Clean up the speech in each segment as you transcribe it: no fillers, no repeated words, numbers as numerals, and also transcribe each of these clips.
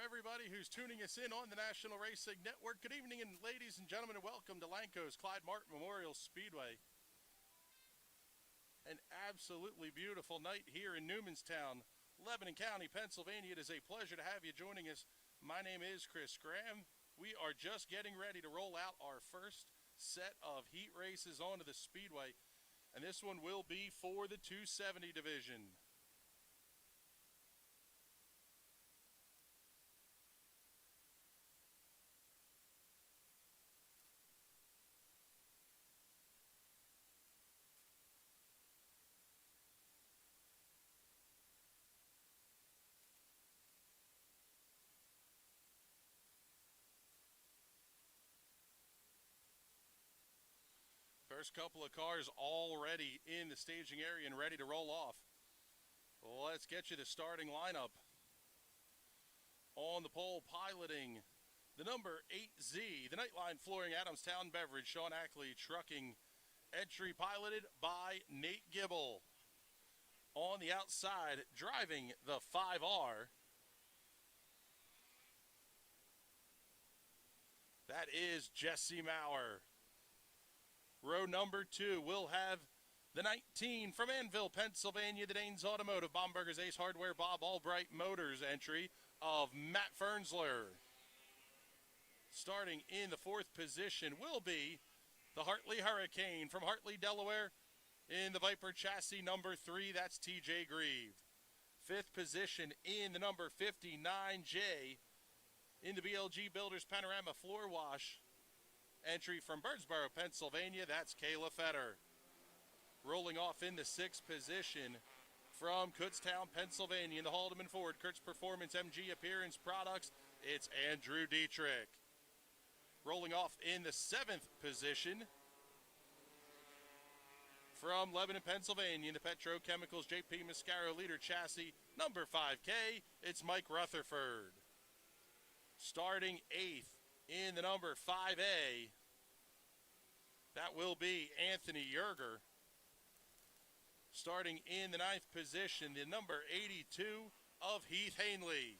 everybody who's tuning us in on the National Racing Network. Good evening, and ladies and gentlemen, and welcome to Lanco's Clyde Martin Memorial Speedway. An absolutely beautiful night here in Newmanstown, Lebanon County, Pennsylvania. It is a pleasure to have you joining us. My name is Chris Graham. We are just getting ready to roll out our first set of heat races onto the Speedway, and this one will be for the 270 division. First couple of cars already in the staging area and ready to roll off. Let's get you the starting lineup. On the pole, piloting the number 8Z, the Nightline Flooring, Adamstown Beverage, Sean Ackley Trucking, entry piloted by Nate Gibble. On the outside, driving the 5R, that is Jesse Maurer. Row number 2 will have the 19 from Annville, Pennsylvania, the Danes Automotive, Bomberger's Ace Hardware, Bob Albright Motors entry of Matt Fernsler. Starting in the 4th position will be the Hartley Hurricane from Hartley, Delaware, in the Viper chassis number 3, that's TJ Grieve. 5th position in the number 59J in the BLG Builders Panorama Floor Wash, entry from Birdsboro, Pennsylvania, that's Kayla Fetter. Rolling off in the 6th position from Kutztown, Pennsylvania, in the Haldeman Ford Kurtz Performance MG Appearance Products, it's Andrew Dietrich. Rolling off in the 7th position from Lebanon, Pennsylvania, in the Petrochemicals JP Mascaro Leader Chassis number 5K, it's Mike Rutherford. Starting 8th in the number 5A, that will be Anthony Yerger. Starting in the 9th position, the number 82 of Heath Hanley.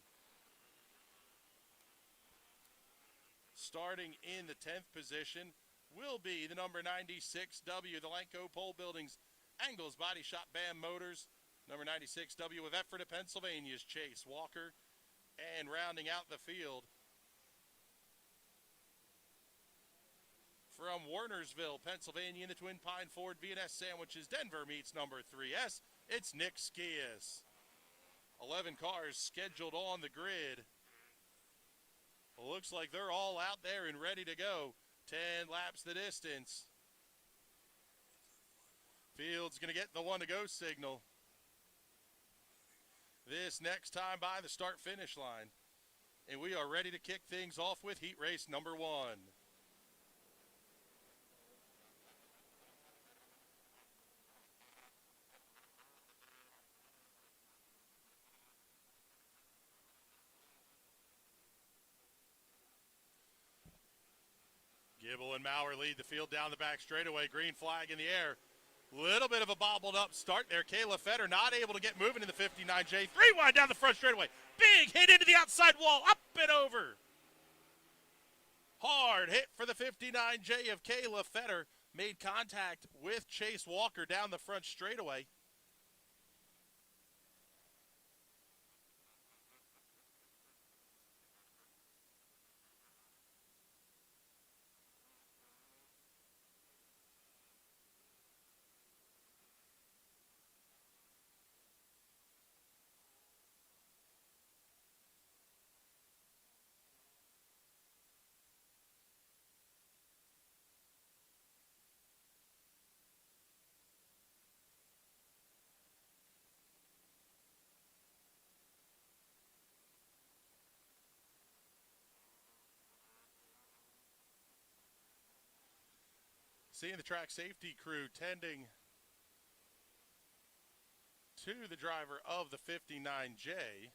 Starting in the 10th position will be the number 96W, the Lanco Pole Buildings Angles Body Shop Bam Motors. Number 96W of Ephrata, Pennsylvania's Chase Walker. And rounding out the field, from Wernersville, Pennsylvania, in the Twin Pine Ford V&S Sandwiches, Denver meets number 3S, it's Nick Skias. 11 cars scheduled on the grid. Looks like they're all out there and ready to go. 10 laps the distance. Field's going to get the one-to-go signal. This next time by the start-finish line. And we are ready to kick things off with heat race number 1. Gibble and Maurer lead the field down the back straightaway. Green flag in the air. Little bit of a bobbled up start there. Kayla Fetter not able to get moving in the 59J. 3 wide down the front straightaway. Big hit into the outside wall. Up and over. Hard hit for the 59J of Kayla Fetter. Made contact with Chase Walker down the front straightaway. Seeing the track safety crew tending to the driver of the 59J.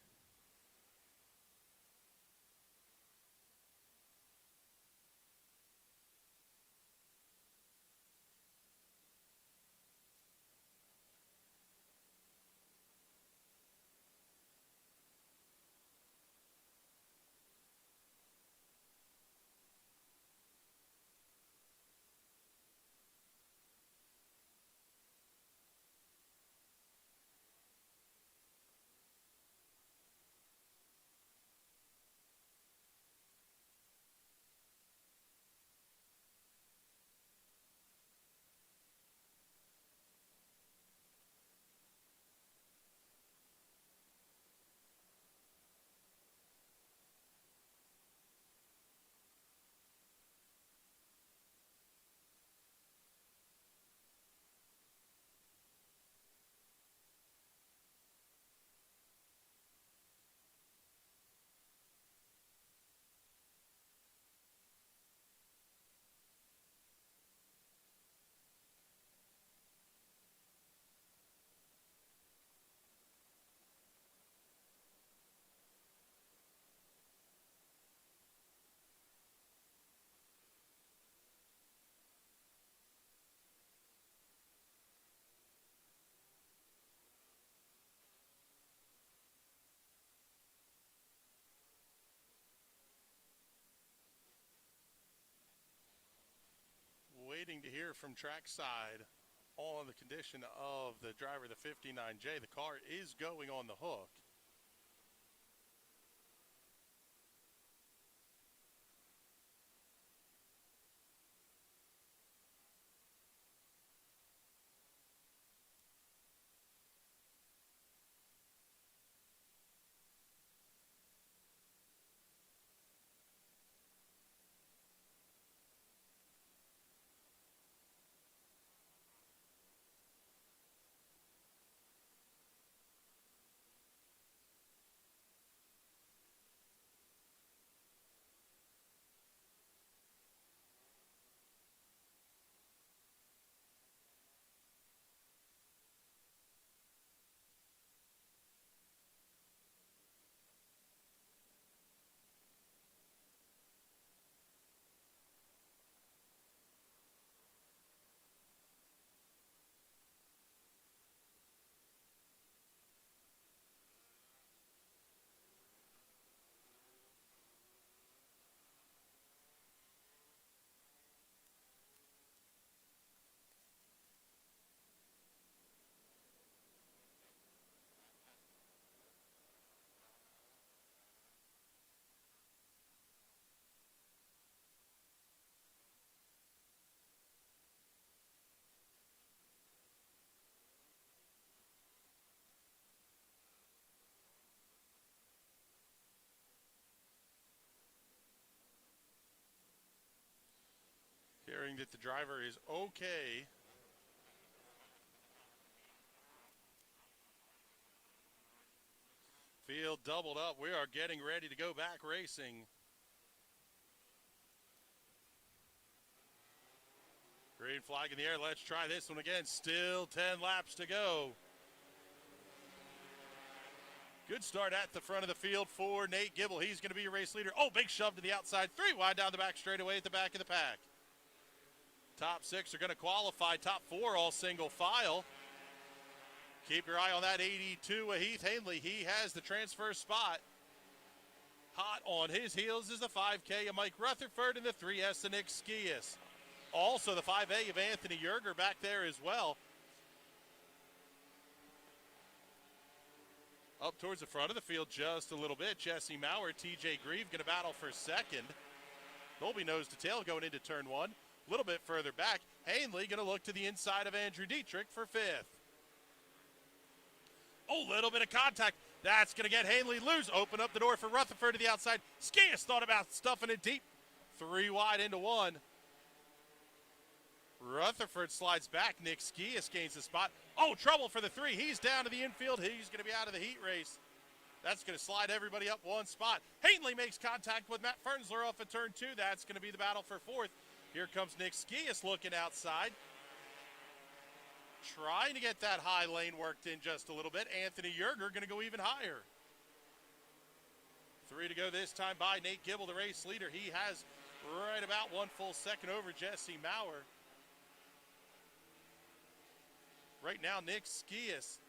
waiting to hear from trackside on the condition of the driver, the 59J. The car is going on the hook. Hearing that the driver is okay. Field doubled up. We are getting ready to go back racing. Green flag in the air. Let's try this one again. Still 10 laps to go. Good start at the front of the field for Nate Gibble. He's going to be your race leader. Oh, big shove to the outside. 3 wide down the back straightaway at the back of the pack. Top 6 are going to qualify. Top 4 all single file. Keep your eye on that 82 of Heath Hanley. He has the transfer spot. Hot on his heels is the 5K of Mike Rutherford and the 3S of Nick Skias. Also the 5A of Anthony Yerger back there as well. Up towards the front of the field just a little bit. Jesse Maurer, TJ Grieve going to battle for second. They'll be nose to tail going into turn 1. A little bit further back, Hanley going to look to the inside of Andrew Dietrich for 5th. Oh, little bit of contact. That's going to get Hanley loose. Open up the door for Rutherford to the outside. Skias thought about stuffing it deep. 3 wide into 1. Rutherford slides back. Nick Skias gains the spot. Oh, trouble for the 3. He's down to the infield. He's going to be out of the heat race. That's going to slide everybody up 1 spot. Hanley makes contact with Matt Fernsler off of turn 2. That's going to be the battle for 4th. Here comes Nick Skias looking outside. Trying to get that high lane worked in just a little bit. Anthony Yerger going to go even higher. 3 to go this time by Nate Gibble, the race leader. He has right about 1 full second over Jesse Maurer. Right now, Nick Skias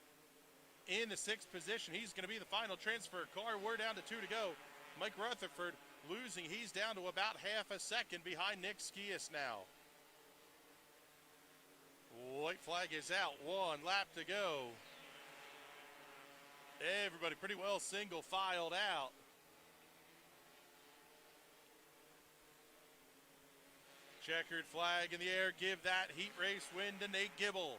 in the 6th position. He's going to be the final transfer car. We're down to 2 to go. Mike Rutherford losing. He's down to about half a second behind Nick Skias now. White flag is out. 1 lap to go. Everybody pretty well single filed out. Checkered flag in the air. Give that heat race win to Nate Gibble.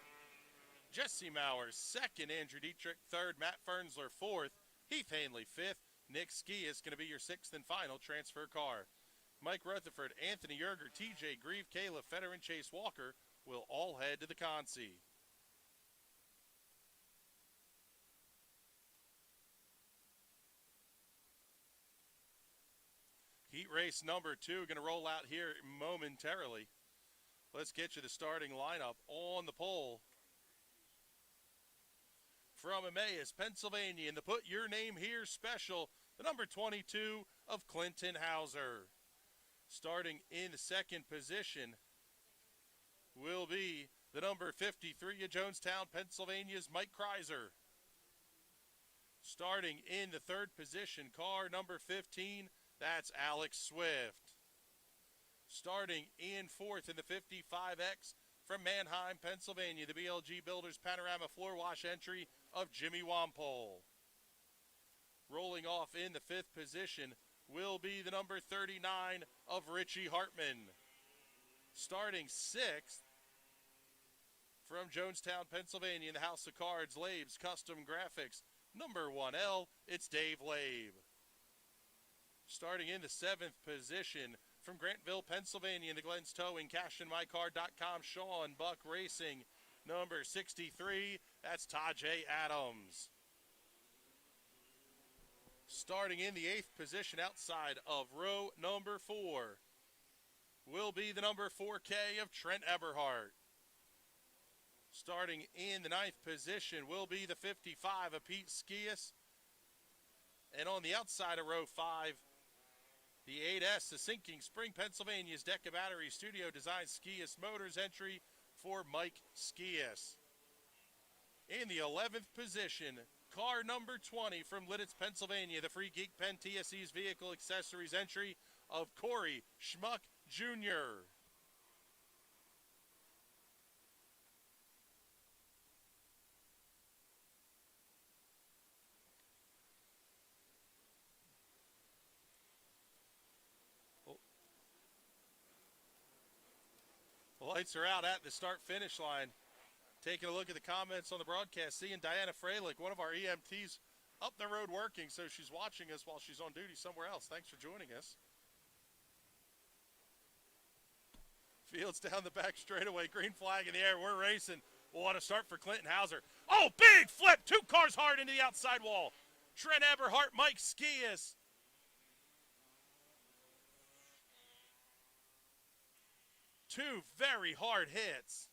Jesse Maurer 2nd. Andrew Dietrich 3rd. Matt Fernsler 4th. Heath Hanley 5th. Nick Ski is going to be your 6th and final transfer car. Mike Rutherford, Anthony Yerger, TJ Grieve, Caleb Fetter, and Chase Walker will all head to the Consi. Heat race number 2 going to roll out here momentarily. Let's get you the starting lineup on the pole. From Emmaus, Pennsylvania, in the Put Your Name Here special, the number 22 of Clinton Hauser. Starting in the 2nd position will be the number 53 of Jonestown, Pennsylvania's Mike Kreiser. Starting in the 3rd position, car number 15, that's Alex Swift. Starting in fourth in the 55X from Manheim, Pennsylvania, the BLG Builders Panorama Floor Wash entry of Jimmy Wampole. Rolling off in the fifth position will be the number 39 of Richie Hartman. Starting sixth from Jonestown, Pennsylvania, in the House of Cards, Labes Custom Graphics, number 1L, it's Dave Labe. Starting in the seventh position from Grantville, Pennsylvania, in the Glens Towing, CashInMyCar.com, Sean Buck Racing, number 63, that's Tajay Adams. Starting in the eighth position outside of row number 4 will be the number 4K of Trent Eberhardt. Starting in the ninth position will be the 55 of Pete Skias. And on the outside of row 5, the 8S, the Sinking Spring, Pennsylvania's Deca Battery Studio Design Skias Motors entry for Mike Skias. In the 11th position, car number 20 from Lidditz, Pennsylvania, the Free Geek Pen TSE's Vehicle Accessories entry of Corey Schmuck Jr. The lights are out at the start-finish line. Taking a look at the comments on the broadcast, seeing Diana Freilich, one of our EMTs, up the road working, so she's watching us while she's on duty somewhere else. Thanks for joining us. Fields down the back straightaway, green flag in the air, we're racing. We'll want to start for Clinton Hauser. Oh, big flip, 2 cars hard into the outside wall. Trent Eberhardt, Mike Skias. Two very hard hits.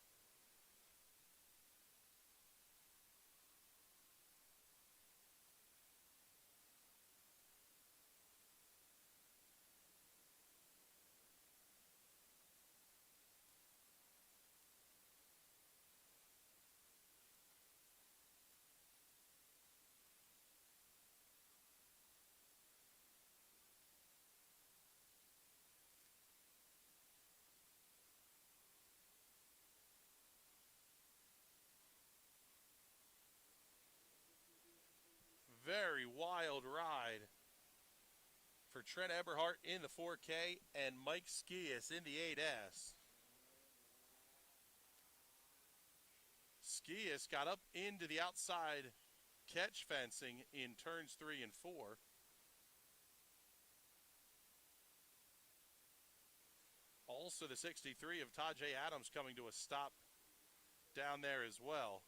Very wild ride for Trent Eberhardt in the 4K and Mike Skias in the 8S. Skias got up into the outside catch fencing in turns 3 and 4. Also the 63 of Tajay Adams coming to a stop down there as well.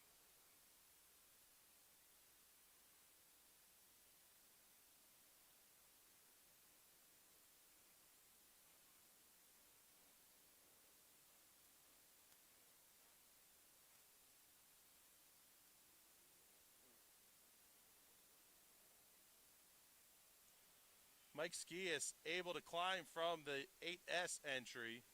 Mike Skias able to climb from the 8S entry.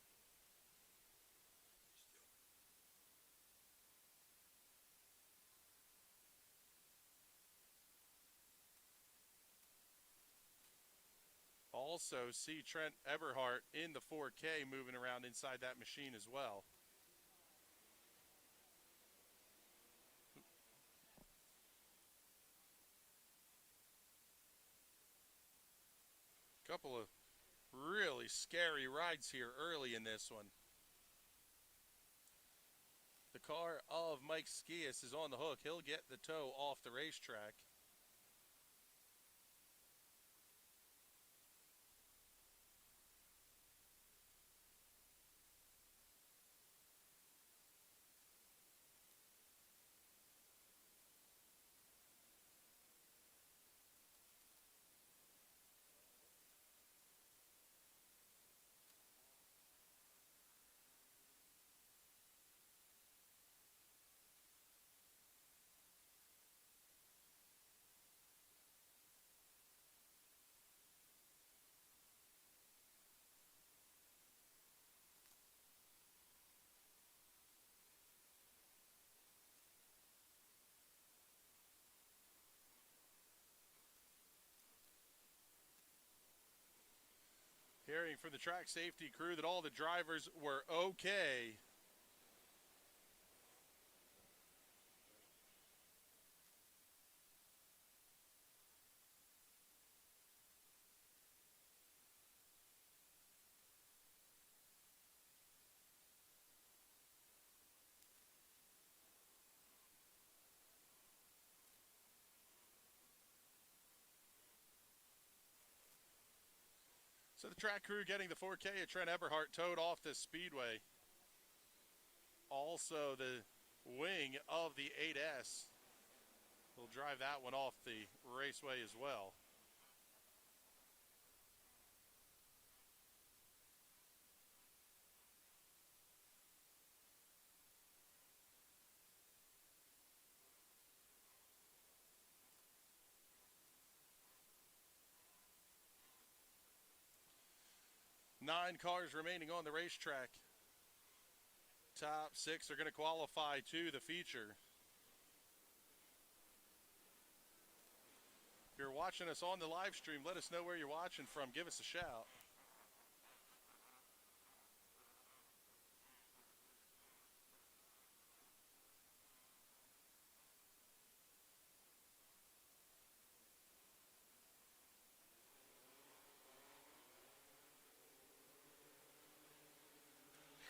Also see Trent Eberhardt in the 4K moving around inside that machine as well. Couple of really scary rides here early in this one. The car of Mike Skias is on the hook. He'll get the tow off the racetrack. from the track safety crew that all the drivers were okay. So the track crew getting the 4K of Trent Eberhardt towed off the Speedway. Also the wing of the 8S. We'll drive that one off the raceway as well. Nine cars remaining on the racetrack. Top 6 are going to qualify to the feature. If you're watching us on the live stream, let us know where you're watching from. Give us a shout.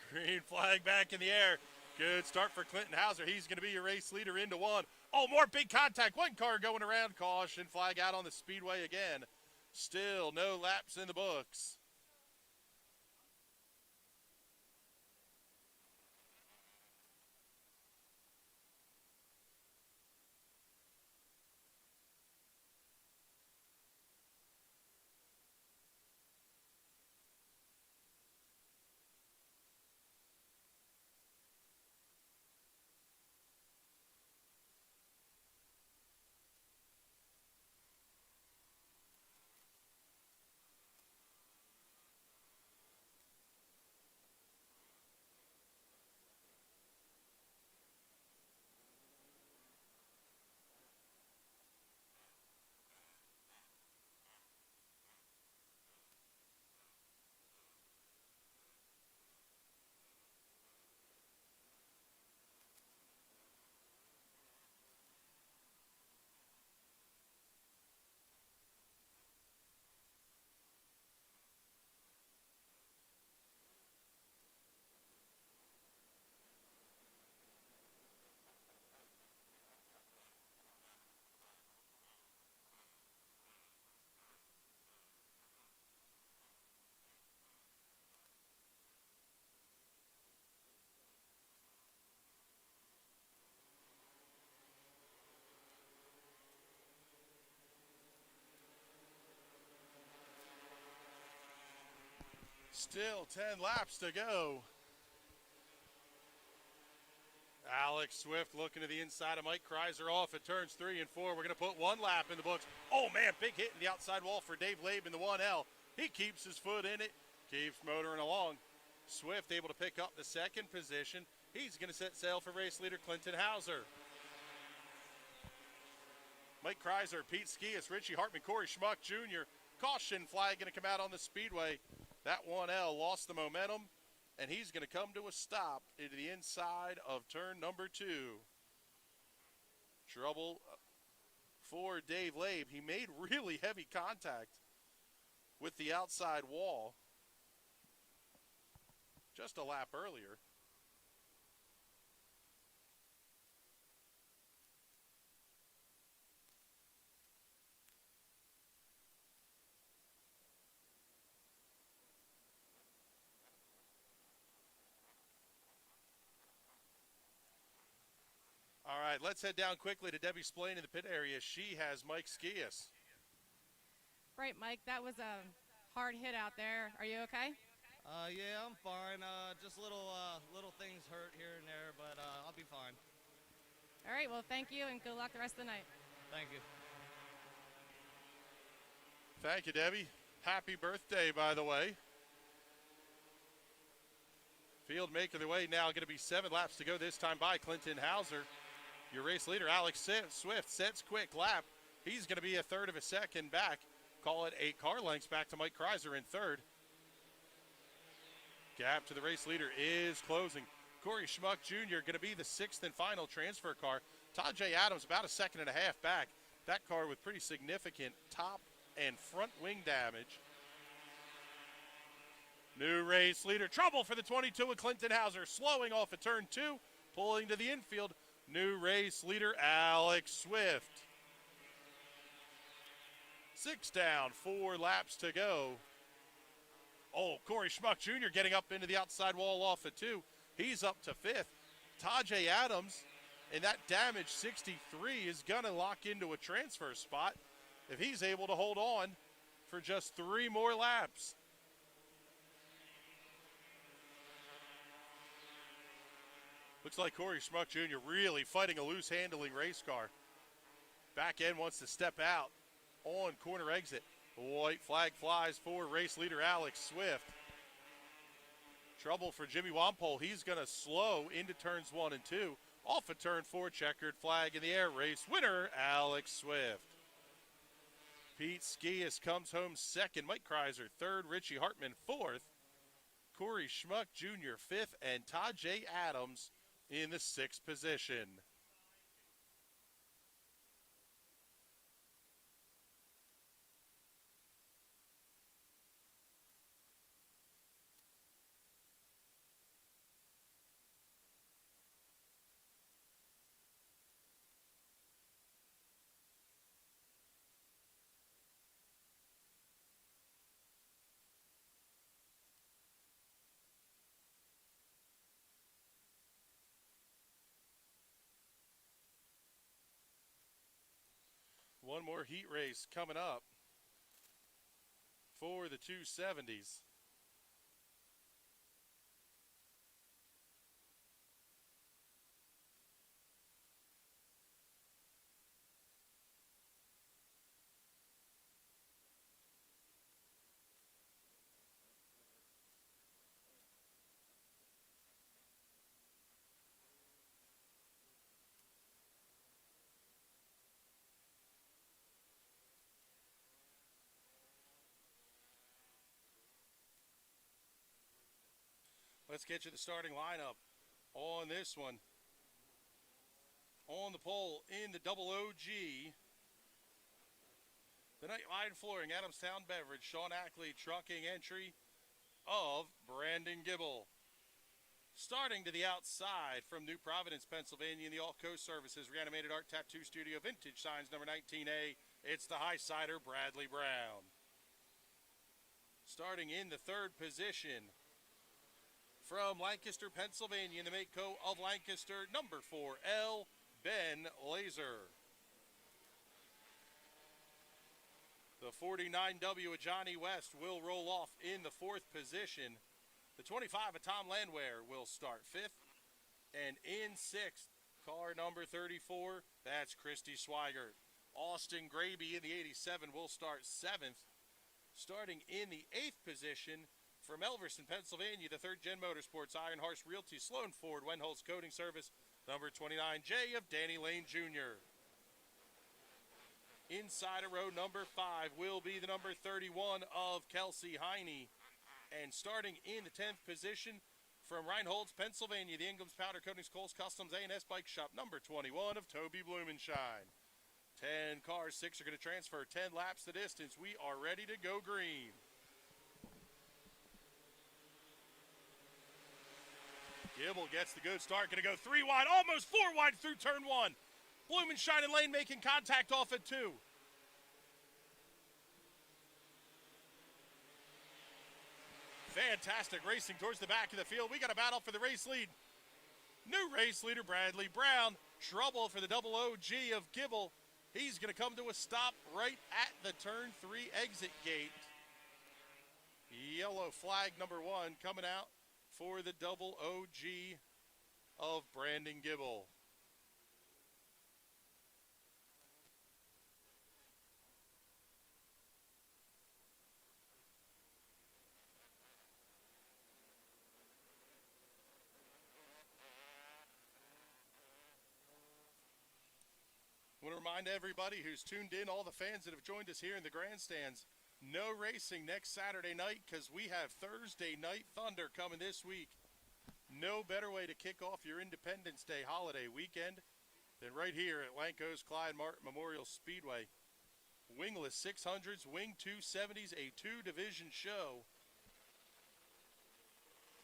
Green flag back in the air. Good start for Clinton Hauser. He's going to be your race leader into one. Oh, more big contact. One car going around. Caution flag out on the Speedway again. Still no laps in the books. Still 10 laps to go. Alex Swift looking to the inside of Mike Kreiser off at turns 3 and 4. We're going to put 1 lap in the books. Oh, man, big hit in the outside wall for Dave Labe in the 1L. He keeps his foot in it, keeps motoring along. Swift able to pick up the 2nd position. He's going to set sail for race leader Clinton Hauser. Mike Kreiser, Pete Skias, Richie Hartman, Corey Schmuck Jr. Caution flag going to come out on the Speedway. That 1L lost the momentum, and he's going to come to a stop into the inside of turn number 2. Trouble for Dave Labe. He made really heavy contact with the outside wall just a lap earlier. All right, let's head down quickly to Debbie Splain in the pit area. She has Mike Skias. Right, Mike, that was a hard hit out there. Are you okay? Yeah, I'm fine. Just little things hurt here and there, but I'll be fine. All right, well, thank you, and good luck the rest of the night. Thank you. Thank you, Debbie. Happy birthday, by the way. Field making their way now. Going to be 7 laps to go this time by Clinton Hauser. Your race leader, Alex Swift, sets quick lap. He's going to be a third of a second back. Call it 8 car lengths back to Mike Kreiser in third. Gap to the race leader is closing. Corey Schmuck Jr. going to be the 6th and final transfer car. Todd J. Adams about a second and a half back. That car with pretty significant top and front wing damage. New race leader. Trouble for the 22 of Clinton Hauser. Slowing off at turn 2. Pulling to the infield. New race leader Alex Swift. 6 down, 4 laps to go. Oh, Corey Schmuck Jr. getting up into the outside wall off at 2. He's up to 5th. Tajay Adams in that damage 63 is going to lock into a transfer spot if he's able to hold on for just 3 more laps. Looks like Corey Schmuck Jr. really fighting a loose handling race car. Back end wants to step out on corner exit. White flag flies for race leader Alex Swift. Trouble for Jimmy Wampole. He's going to slow into turns 1 and 2. Off of turn 4, checkered flag in the air. Race winner, Alex Swift. Pete Skias comes home 2nd. Mike Kreiser 3rd. Richie Hartman 4th. Corey Schmuck Jr. 5th. And Todd J. Adams in the 6th position. One more heat race coming up for the 270s. Let's get you the starting lineup on this one. On the pole in the double OG, the Nightline Flooring, Adamstown Beverage, Sean Ackley trucking entry of Brandon Gibble. Starting to the outside from New Providence, Pennsylvania, in the All Coast Services Reanimated Art Tattoo Studio, Vintage Signs number 19A, it's the High-Sider Bradley Brown. Starting in the 3rd position, from Lancaster, Pennsylvania, in the Mako of Lancaster, number 4, L. Ben Laser. The 49W of Johnny West will roll off in the 4th position. The 25 of Tom Landwehr will start 5th. And in 6th, car number 34, that's Christy Swigert. Austin Graby in the 87 will start 7th. Starting in the 8th position, from Elverson, Pennsylvania, the 3rd Gen Motorsports, Iron Horse Realty, Sloan Ford, Wenholz Coating Service, number 29J of Danny Lane Jr. Inside of row number 5 will be the number 31 of Kelsey Heine. And starting in the 10th position, from Reinholds, Pennsylvania, the Ingham's Powder Coatings, Coles Customs, A&S Bike Shop, number 21 of Toby Blumenshine. 10 cars, 6 are going to transfer, 10 laps the distance. We are ready to go green. Gibble gets the good start, going to go 3 wide, almost 4 wide through turn 1. Blumenshine and Lane making contact off at 2. Fantastic racing towards the back of the field. We got a battle for the race lead. New race leader Bradley Brown. Trouble for the double OG of Gibble. He's going to come to a stop right at the turn 3 exit gate. Yellow flag number 1 coming out for the double OG of Brandon Gibble. I want to remind everybody who's tuned in, all the fans that have joined us here in the grandstands, No racing next Saturday night because we have Thursday Night Thunder coming this week. No better way to kick off your Independence Day holiday weekend than right here at Lanco's Clyde Martin Memorial Speedway. Wingless 600s, wing 270s, a two-division show.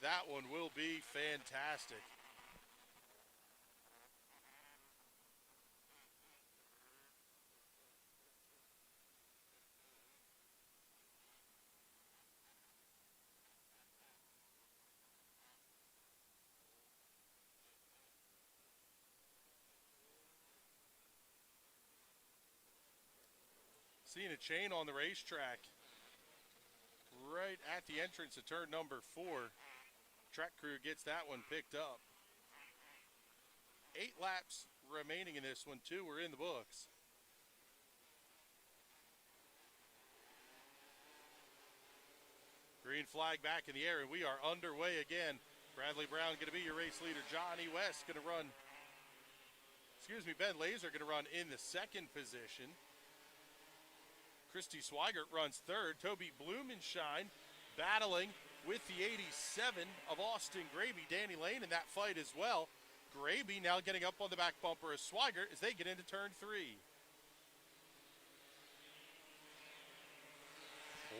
That one will be fantastic. Seeing a chain on the racetrack right at the entrance of turn number 4. Track crew gets that one picked up. 8 laps remaining in this one. 2 were in the books. Green flag back in the air, and we are underway again. Bradley Brown going to be your race leader. Johnny West going to run, Ben Laser going to run in the second position. Christy Swigert runs third. Toby Blumenshine battling with the 87 of Austin Graby. Danny Lane in that fight as well. Graby now getting up on the back bumper of Swigert as they get into turn 3.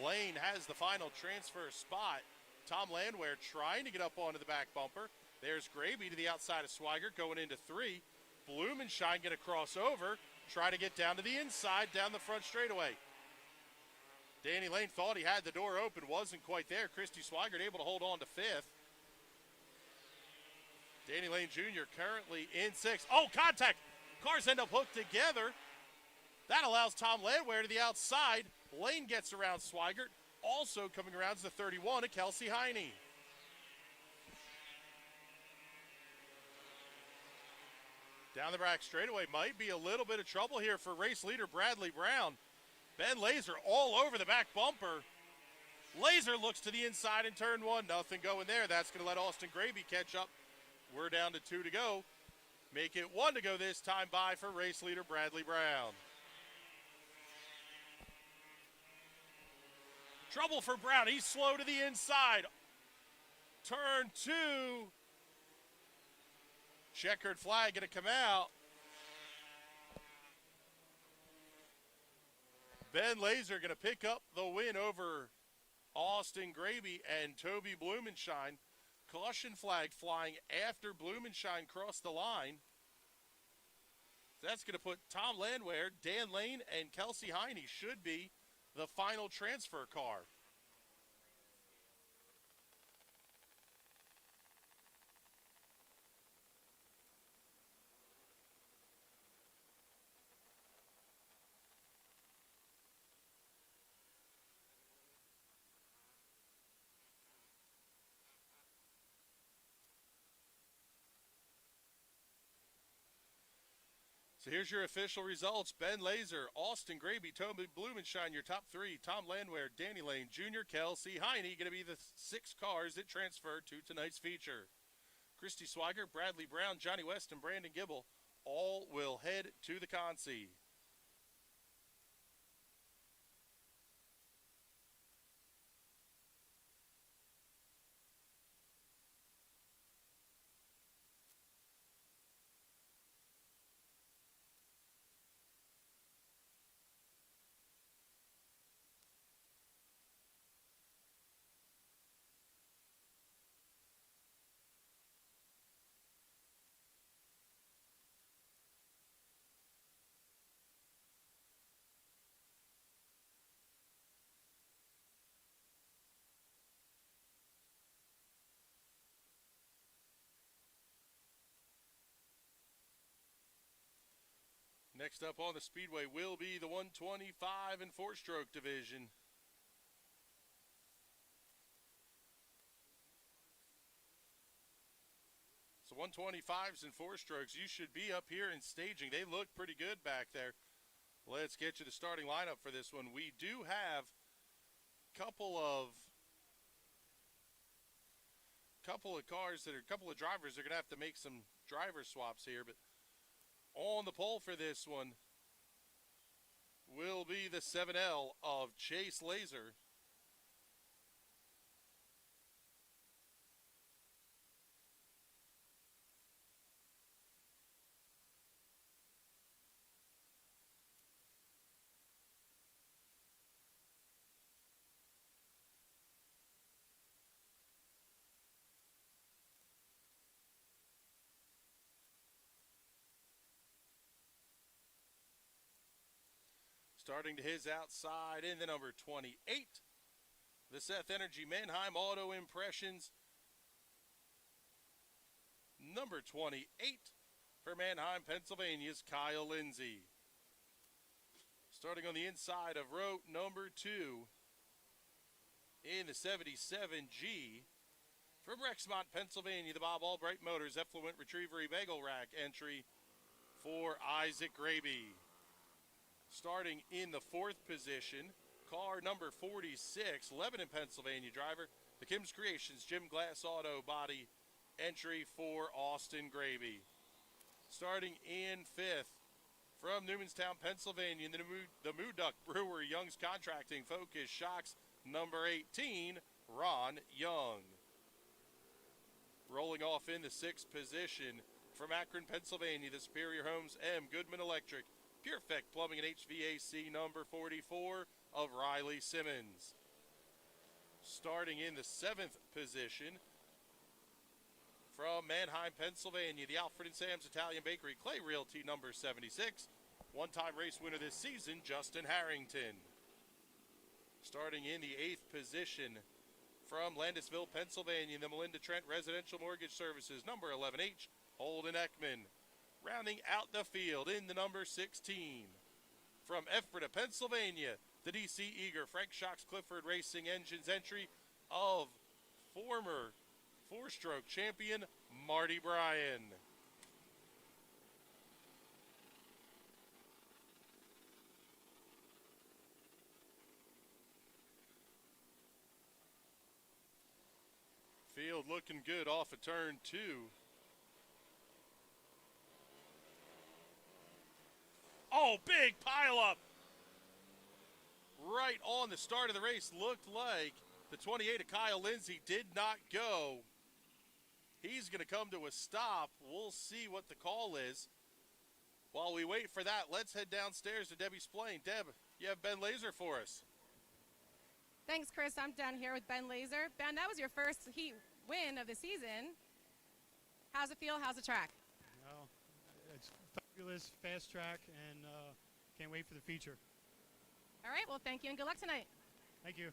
Lane has the final transfer spot. Tom Landwehr trying to get up onto the back bumper. There's Graby to the outside of Swigert going into 3. Blumenshine going to cross over, try to get down to the inside, down the front straightaway. Danny Lane thought he had the door open, wasn't quite there. Christy Swigert able to hold on to 5th. Danny Lane Jr. currently in 6th. Oh, contact! Cars end up hooked together. That allows Tom Landwehr to the outside. Lane gets around Swigert. Also coming around is the 31 of Kelsey Heine. Down the back straightaway might be a little bit of trouble here for race leader Bradley Brown. Ben Laser all over the back bumper. Laser looks to the inside in turn 1. Nothing going there. That's going to let Austin Graby catch up. We're down to 2 to go. Make it 1 to go this time by for race leader Bradley Brown. Trouble for Brown. He's slow to the inside. Turn 2. Checkered flag going to come out. Ben Laser going to pick up the win over Austin Graby and Toby Blumenshine. Caution flag flying after Blumenshine crossed the line. That's going to put Tom Landwehr, Dan Lane, and Kelsey Heine should be the final transfer car. So here's your official results. Ben Laser, Austin Graby, Toby Blumenshine, your top 3. Tom Landwehr, Danny Lane Jr., Kelsey Heine, going to be the 6 cars that transfer to tonight's feature. Christy Swigert, Bradley Brown, Johnny West, and Brandon Gibble all will head to the Consi. Next up on the Speedway will be the 125 and 4-stroke division. So 125s and 4-strokes, you should be up here in staging. They look pretty good back there. Let's get you the starting lineup for this one. We do have a couple of drivers are going to have to make some driver swaps here, but on the pole for this one, will be the 7L of Chase Laser. Starting to his outside in the number 28, the Seth Energy Mannheim Auto Impressions. Number 28 for Mannheim, Pennsylvania's Kyle Lindsay. Starting on the inside of row number 2 in the 77G from Rexmont, Pennsylvania, the Bob Albright Motors Effluent Retriever Bagel Rack entry for Isaac Graby. Starting in the 4th position, car number 46, Lebanon, Pennsylvania driver, the Kim's Creations Jim Glass Auto Body entry for Austin Graby. Starting in 5th, from Newmanstown, Pennsylvania, the Mood Duck Brewery Young's Contracting Focus Shocks number 18, Ron Young. Rolling off in the 6th position, from Akron, Pennsylvania, the Superior Homes M Goodman Electric Purefect Plumbing and HVAC number 44 of Riley Simmons. Starting in the 7th position, from Mannheim, Pennsylvania, the Alfred and Sam's Italian Bakery Clay Realty number 76, one-time race winner this season, Justin Harrington. Starting in the 8th position, from Landisville, Pennsylvania, the Melinda Trent Residential Mortgage Services number 11H, Holden Ekman. Rounding out the field in the number 16, from Ephrata, Pennsylvania, the DC Eager Frank Shocks Clifford Racing Engines entry of former 4-stroke champion Marty Bryan. Field looking good off of turn 2. Oh, big pile up. Right on the start of the race, looked like the 28 of Kyle Lindsay did not go. He's going to come to a stop. We'll see what the call is. While we wait for that, let's head downstairs to Debbie Splain. Deb, you have Ben Laser for us. Thanks, Chris. I'm down here with Ben Laser. Ben, that was your first heat win of the season. How's it feel? How's the track? Well, it's fabulous, fast track, and can't wait for the feature. All right, well, thank you, and good luck tonight. Thank you.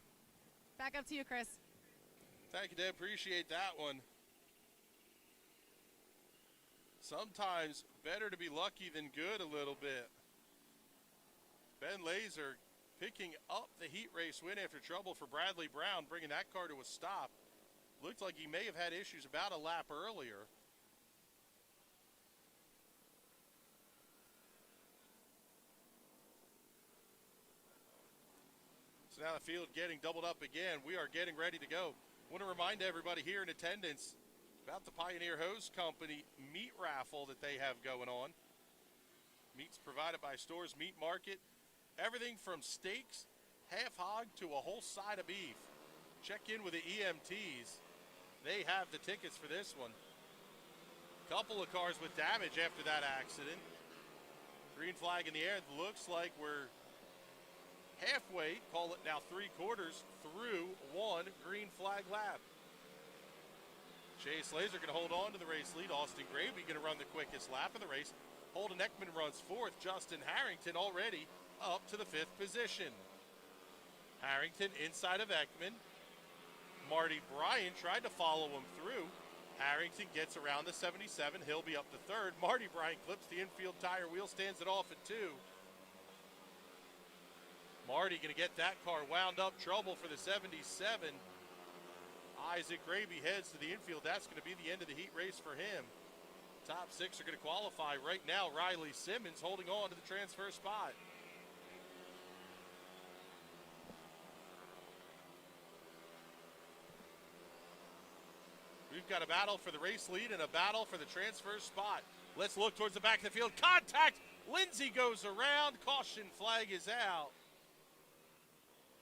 Back up to you, Chris. Thank you, Deb. Appreciate that one. Sometimes better to be lucky than good a little bit. Ben Laser picking up the heat race win after trouble for Bradley Brown, bringing that car to a stop. Looked like he may have had issues about a lap earlier. So now the field getting doubled up again. We are getting ready to go. Want to remind everybody here in attendance about the Pioneer Hose Company meat raffle that they have going on. Meats provided by Stores Meat Market. Everything from steaks, half hog, to a whole side of beef. Check in with the EMTs. They have the tickets for this one. Couple of cars with damage after that accident. Green flag in the air. Looks like we're halfway, call it now 3/4 through one green flag lap. Chase Laser going to hold on to the race lead. Austin Gravey going to run the quickest lap of the race. Holden Ekman runs 4th. Justin Harrington already up to the 5th position. Harrington inside of Ekman. Marty Bryan tried to follow him through. Harrington gets around the 77. He'll be up to 3rd. Marty Bryan clips the infield tire wheel, stands it off at 2. Marty going to get that car wound up. Trouble for the 77. Isaac Gravey heads to the infield. That's going to be the end of the heat race for him. Top 6 are going to qualify right now. Riley Simmons holding on to the transfer spot. We've got a battle for the race lead and a battle for the transfer spot. Let's look towards the back of the field. Contact. Lindsay goes around. Caution flag is out.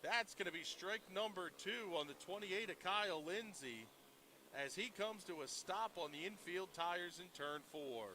That's going to be strike number 2 on the 28 of Kyle Lindsay as he comes to a stop on the infield tires in turn 4.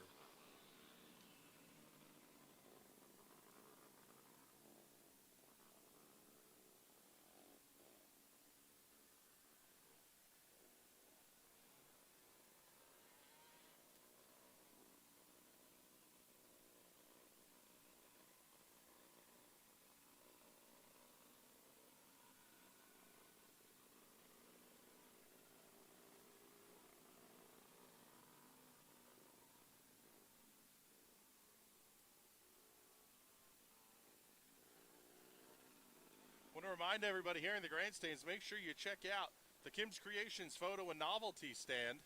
Want to remind everybody here in the grandstands, make sure you check out the Kim's Creations photo and novelty stand.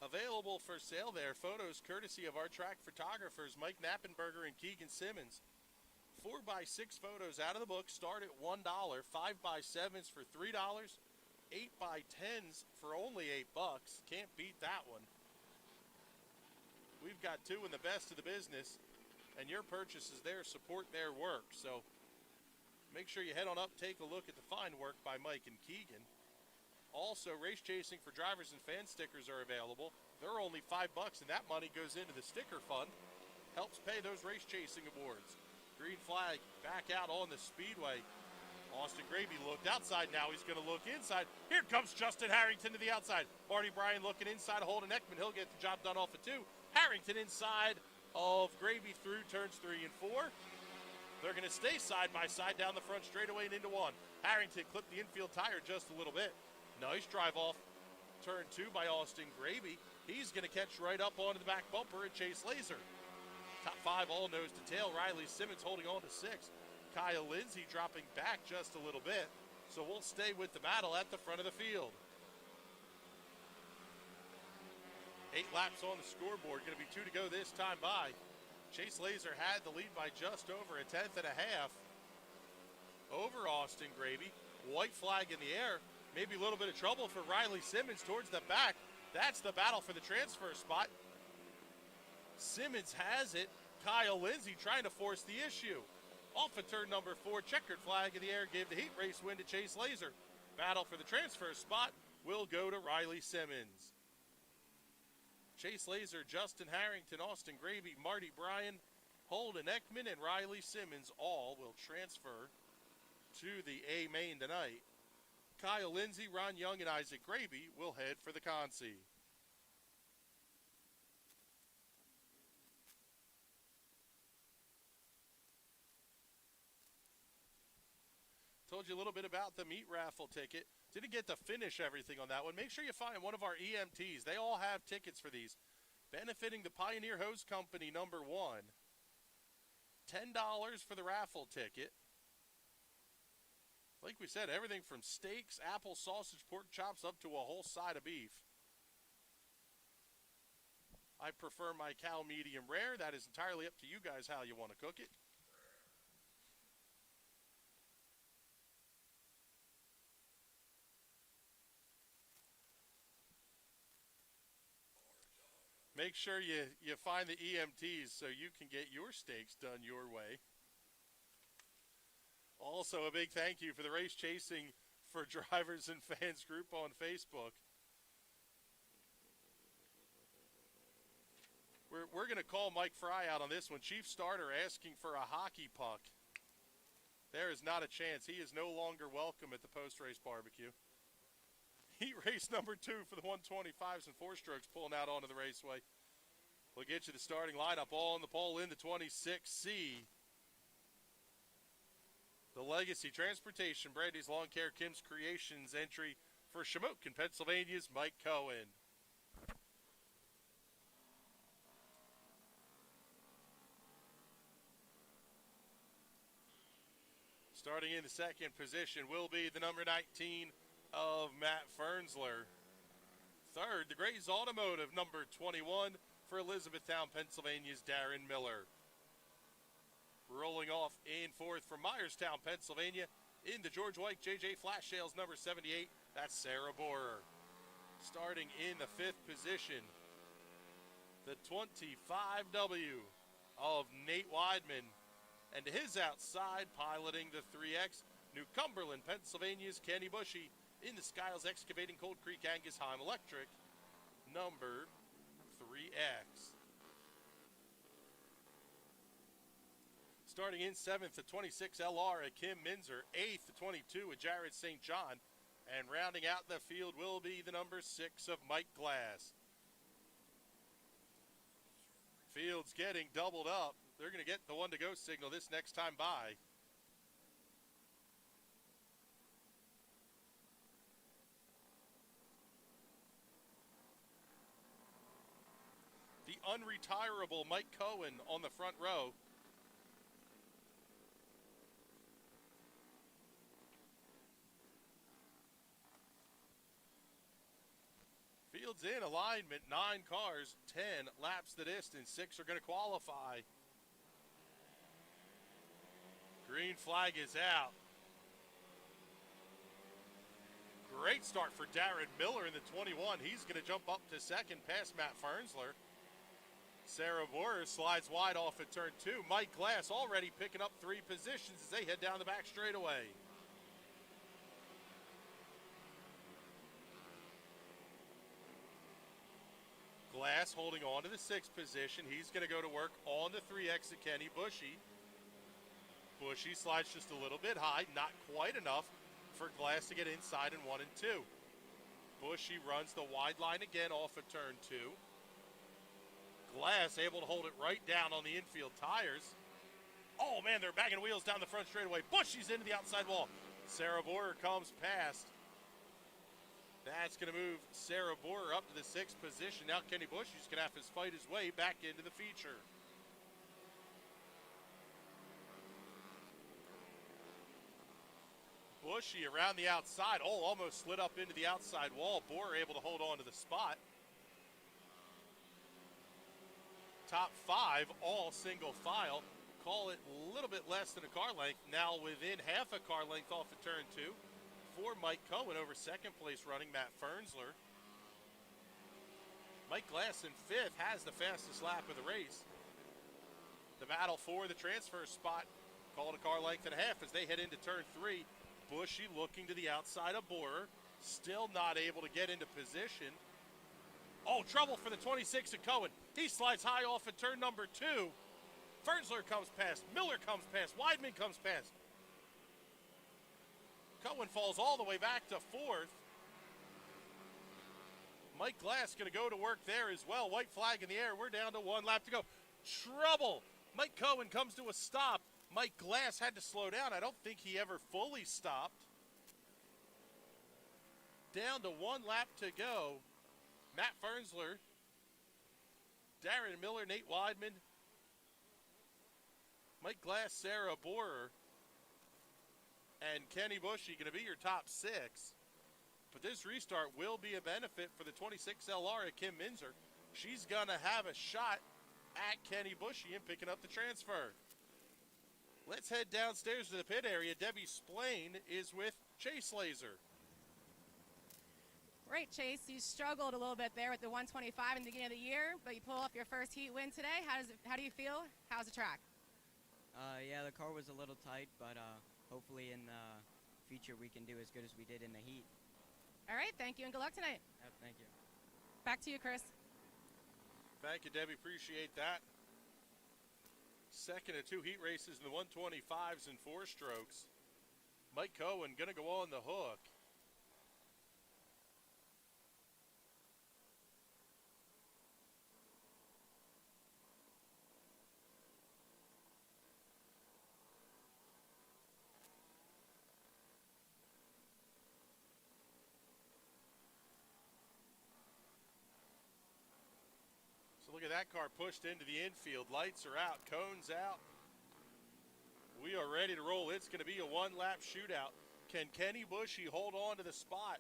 Available for sale there. Photos courtesy of our track photographers, Mike Knappenberger and Keegan Simmons. 4x6 photos out of the book start at $1. 5x7s for $3. 8x10s for only $8. Can't beat that one. We've got 2 in the best of the business. And your purchases there support their work. So make sure you head on up, take a look at the fine work by Mike and Keegan. Also, race chasing for drivers and fan stickers are available. They're only $5, and that money goes into the sticker fund. Helps pay those race chasing awards. Green flag back out on the Speedway. Austin Gravy looked outside. Now he's going to look inside. Here comes Justin Harrington to the outside. Marty Bryan looking inside of Holden Ekman. He'll get the job done off of 2. Harrington inside of Gravy through turns 3 and 4. They're going to stay side by side down the front straightaway and into 1. Harrington clipped the infield tire just a little bit. Nice drive off turn 2 by Austin Gravy. He's going to catch right up onto the back bumper at Chase Laser. Top 5 all nose to tail. Riley Simmons holding on to 6. Kyle Lindsay dropping back just a little bit. So we'll stay with the battle at the front of the field. 8 laps on the scoreboard, going to be 2 to go this time by. Chase Laser had the lead by just over a 1/10 and a half over Austin Gravy. White flag in the air, maybe a little bit of trouble for Riley Simmons towards the back. That's the battle for the transfer spot. Simmons has it. Kyle Lindsay trying to force the issue. Off of turn number 4, checkered flag in the air, gave the heat race win to Chase Laser. Battle for the transfer spot will go to Riley Simmons. Chase Laser, Justin Harrington, Austin Gravy, Marty Bryan, Holden Ekman, and Riley Simmons all will transfer to the A main tonight. Kyle Lindsay, Ron Young, and Isaac Gravy will head for the Consi. Told you a little bit about the meat raffle ticket. Didn't get to finish everything on that one. Make sure you find one of our EMTs. They all have tickets for these. Benefiting the Pioneer Hose Company number 1. $10 for the raffle ticket. Like we said, everything from steaks, apple, sausage, pork chops, up to a whole side of beef. I prefer my cow medium rare. That is entirely up to you guys how you want to cook it. Make sure you find the EMTs so you can get your steaks done your way. Also, a big thank you for the Race Chasing for Drivers and Fans group on Facebook. We're going to call Mike Fry out on this one. Chief Starter asking for a hockey puck. There is not a chance. He is no longer welcome at the post-race barbecue. Heat race number 2 for the 125s and 4-strokes pulling out onto the raceway. We'll get you the starting lineup all on the pole in the 26C. The Legacy Transportation, Brandy's Lawn Care, Kim's Creations entry for Shamokin, Pennsylvania's Mike Cohen. Starting in the second position will be the number 19 of Matt Fernsler. Third, the Grays Automotive, number 21 for Elizabethtown, Pennsylvania's Darren Miller. Rolling off in fourth from Myerstown, Pennsylvania, in the George White JJ Flash Sales, number 78, that's Sarah Borer. Starting in the fifth position, the 25W of Nate Weidman. And to his outside, piloting the 3X, New Cumberland, Pennsylvania's Kenny Bushy. In the Skiles Excavating Cold Creek Angus Heim Electric, number 3X. Starting in 7th, the 26 LR at Kim Minzer. 8th, the 22 at Jared St. John. And rounding out the field will be the number 6 of Mike Glass. Field's getting doubled up. They're going to get the one-to-go signal this next time by. The unretirable Mike Cohen on the front row. Fields in alignment, 9 cars, 10 laps the distance, 6 are going to qualify. Green flag is out. Great start for Darren Miller in the 21. He's going to jump up to second past Matt Fernsler. Sarah Borer slides wide off at turn 2. Mike Glass already picking up 3 positions as they head down the back straightaway. Glass holding on to the 6th position. He's going to go to work on the 3X of Kenny Bushy. Bushy slides just a little bit high, not quite enough for Glass to get inside in 1 and 2. Bushy runs the wide line again off of turn 2. Glass able to hold it right down on the infield tires. Oh man, they're banging wheels down the front straightaway. Bushy's into the outside wall. Sarah Borer comes past. That's going to move Sarah Borer up to the 6th position. Now Kenny Bushy's going to have to fight his way back into the feature. Bushy around the outside. Oh, almost slid up into the outside wall. Borer able to hold on to the spot. Top 5, all single file. Call it a little bit less than a car length. Now within half a car length off of turn 2. For Mike Cohen over second place running Matt Fernsler. Mike Glass in 5th has the fastest lap of the race. The battle for the transfer spot, called a car length and a half as they head into turn 3. Bushy looking to the outside of Borer, still not able to get into position. Oh, trouble for the 26 of Cohen. He slides high off at turn number 2. Fernsler comes past, Miller comes past, Weidman comes past. Cohen falls all the way back to 4th. Mike Glass going to go to work there as well. White flag in the air. We're down to 1 lap to go. Trouble. Mike Cohen comes to a stop. Mike Glass had to slow down. I don't think he ever fully stopped. Down to 1 lap to go. Matt Fernsler, Darren Miller, Nate Weidman, Mike Glass, Sarah Borer, and Kenny Bushy going to be your top 6. But this restart will be a benefit for the 26 LR at Kim Minzer. She's going to have a shot at Kenny Bushy and picking up the transfer. Let's head downstairs to the pit area. Debbie Splain is with Chase Laser. Right, Chase, you struggled a little bit there with the 125 in the beginning of the year, but you pull off your first heat win today. How do you feel? How's the track? Yeah, the car was a little tight, but hopefully in the future we can do as good as we did in the heat. All right, thank you and good luck tonight. Yep, thank you. Back to you, Chris. Thank you, Debbie. Appreciate that. Second of 2 heat races in the 125s and 4 strokes. Mike Cohen going to go on the hook. Look at that car pushed into the infield. Lights are out, cones out. We are ready to roll. It's going to be a 1-lap shootout. Can Kenny Bushy hold on to the spot?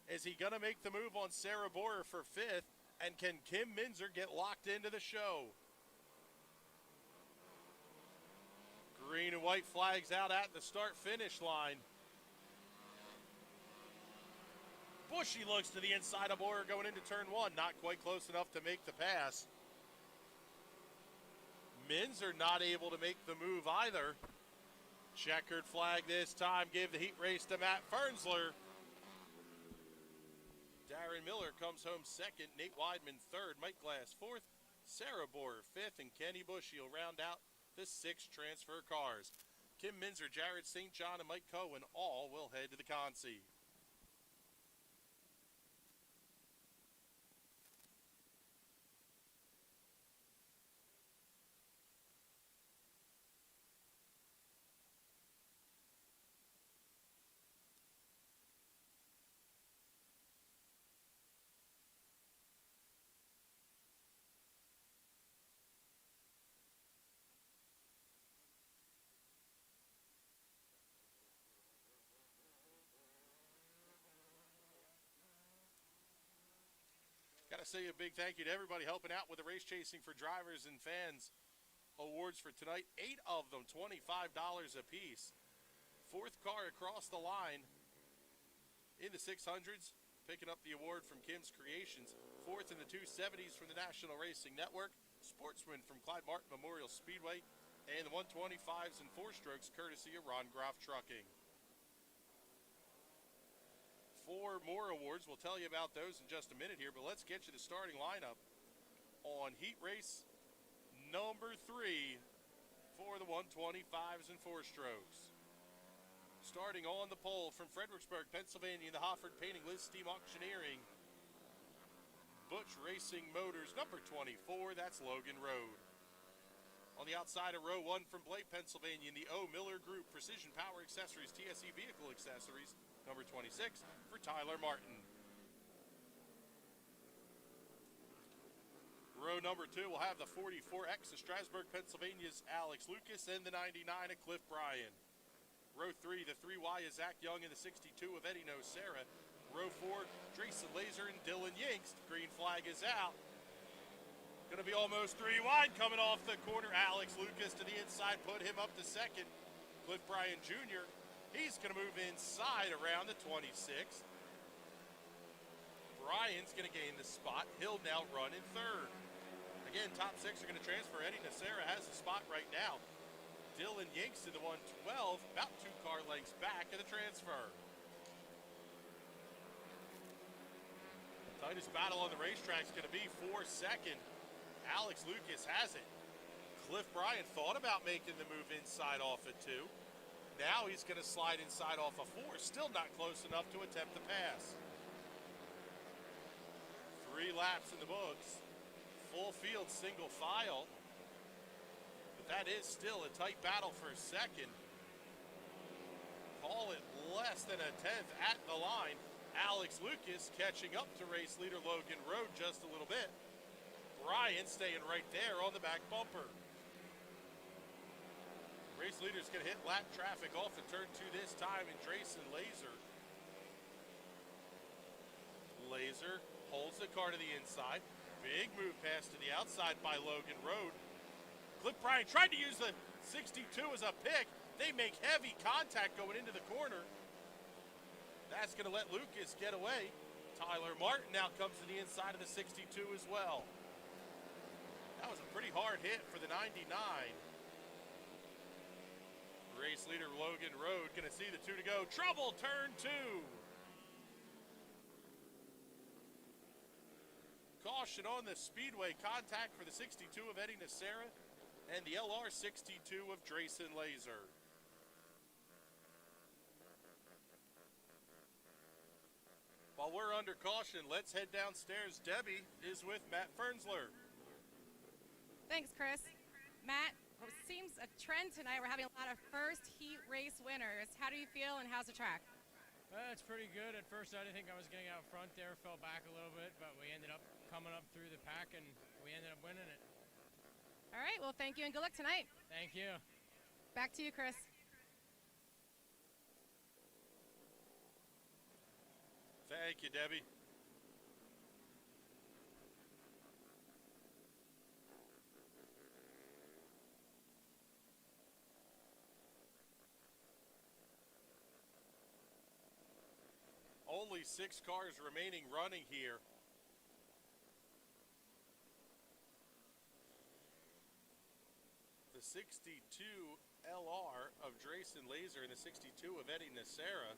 Is he going to make the move on Sarah Borer for 5th? And can Kim Minzer get locked into the show? Green and white flags out at the start-finish line. Bushy looks to the inside of Borer going into turn 1. Not quite close enough to make the pass. Minzer not able to make the move either. Checkered flag this time. Give the heat race to Matt Fernsler. Darren Miller comes home second. Nate Weidman third. Mike Glass fourth. Sarah Borer fifth. And Kenny Bushy will round out the 6 transfer cars. Kim Minzer, Jared St. John, and Mike Cohen all will head to the Consi. Got to say a big thank you to everybody helping out with the Race Chasing for Drivers and Fans awards for tonight. 8 of them, $25 a piece. 4th car across the line in the 600s, picking up the award from Kim's Creations. 4th in the 270s from the National Racing Network. Sportsman from Clyde Martin Memorial Speedway. And the 125s and 4-strokes courtesy of Ron Groff Trucking. 4 more awards. We'll tell you about those in just a minute here, but let's get you the starting lineup on heat race number 3 for the 125s and 4-strokes. Starting on the pole from Fredericksburg, Pennsylvania, in the Hofford Painting Liz Steam Auctioneering, Butch Racing Motors, number 24, that's Logan Road. On the outside of row 1 from Blake, Pennsylvania, in the O. Miller Group, Precision Power Accessories, TSE Vehicle Accessories, number 26 for Tyler Martin. Row number 2 will have the 44X of Strasburg, Pennsylvania's Alex Lucas, and the 99 of Cliff Bryan. Row 3, the 3Y is Zach Young, and the 62 of Eddie Nocera. Row 4, Drayson Laser and Dylan Yingst. Green flag is out. Going to be almost 3 wide coming off the corner. Alex Lucas to the inside, put him up to second. Cliff Bryan Jr., he's going to move inside around the 26th. Bryan's going to gain the spot. He'll now run in 3rd. Again, top 6 are going to transfer. Eddie Nocera has the spot right now. Dylan Yinks to the 112, about 2 car lengths back of the transfer. Tightest battle on the racetrack is going to be for second. Alex Lucas has it. Cliff Bryan thought about making the move inside off at 2. Now he's going to slide inside off of 4. Still not close enough to attempt the pass. 3 laps in the books. Full field, single file. But that is still a tight battle for second. Call it less than a 10th at the line. Alex Lucas catching up to race leader Logan Road just a little bit. Bryan staying right there on the back bumper. Race leader's going to hit lap traffic off the turn 2 this time in Drayson Laser. Laser holds the car to the inside. Big move pass to the outside by Logan Road. Cliff Bryan tried to use the 62 as a pick. They make heavy contact going into the corner. That's going to let Lucas get away. Tyler Martin now comes to the inside of the 62 as well. That was a pretty hard hit for the 99. Race leader Logan Road going to see the 2 to go. Trouble, turn 2. Caution on the Speedway. Contact for the 62 of Eddie Nocera and the LR 62 of Drayson Laser. While we're under caution, let's head downstairs. Debbie is with Matt Fernsler. Thanks, Chris. Matt, it seems a trend tonight. We're having a lot of first heat race winners. How do you feel and how's the track? It's pretty good. At first, I didn't think I was getting out front there. Fell back a little bit, but we ended up coming up through the pack, and we ended up winning it. All right, well, thank you and good luck tonight. Thank you. Back to you, Chris. Thank you, Debbie. Only 6 cars remaining running here. The 62 LR of Drayson Laser and the 62 of Eddie Nacera.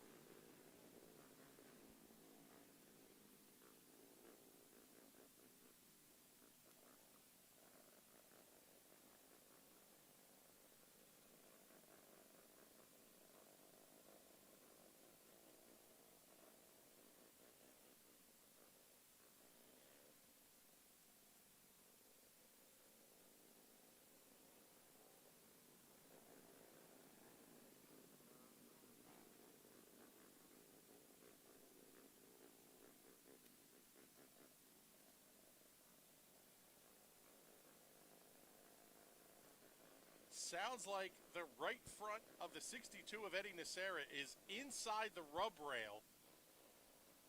Sounds like the right front of the 62 of Eddie Nacera is inside the rub rail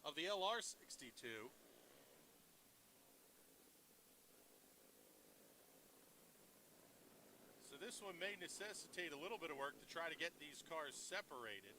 of the LR62. So this one may necessitate a little bit of work to try to get these cars separated.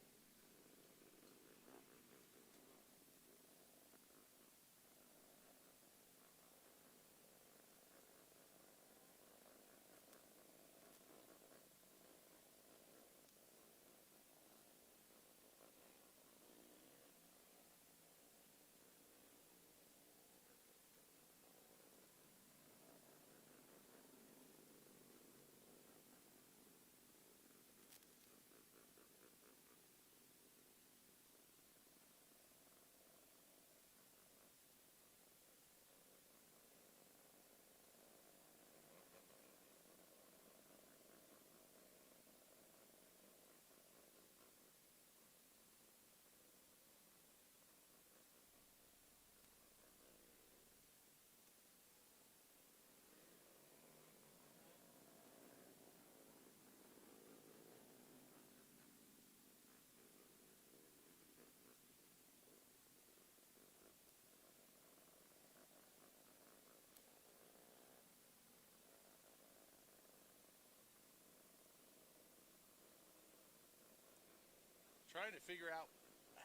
Trying to figure out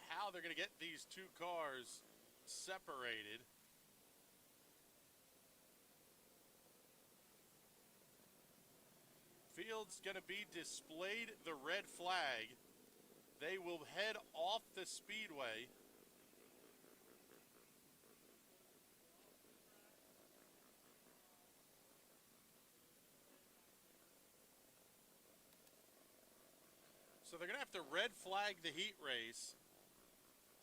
how they're going to get these two cars separated. Field's going to be displayed the red flag. They will head off the speedway. So they're going to have to red flag the heat race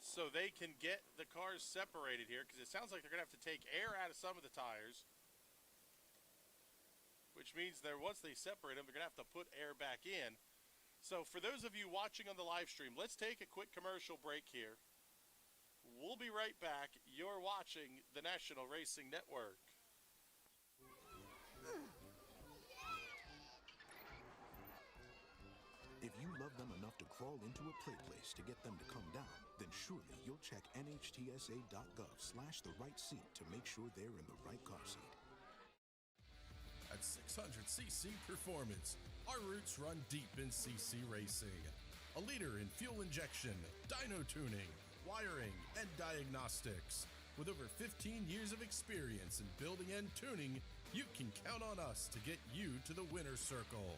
so they can get the cars separated here, because it sounds like they're going to have to take air out of some of the tires, which means that once they separate them, they're going to have to put air back in. So for those of you watching on the live stream, let's take a quick commercial break here. We'll be right back. You're watching the National Racing Network. If you love them enough to crawl into a play place to get them to come down, then surely you'll check nhtsa.gov/the right seat to make sure they're in the right car seat. At 600cc Performance, our roots run deep in CC racing. A leader in fuel injection, dyno tuning, wiring, and diagnostics. With over 15 years of experience in building and tuning, you can count on us to get you to the winner's circle.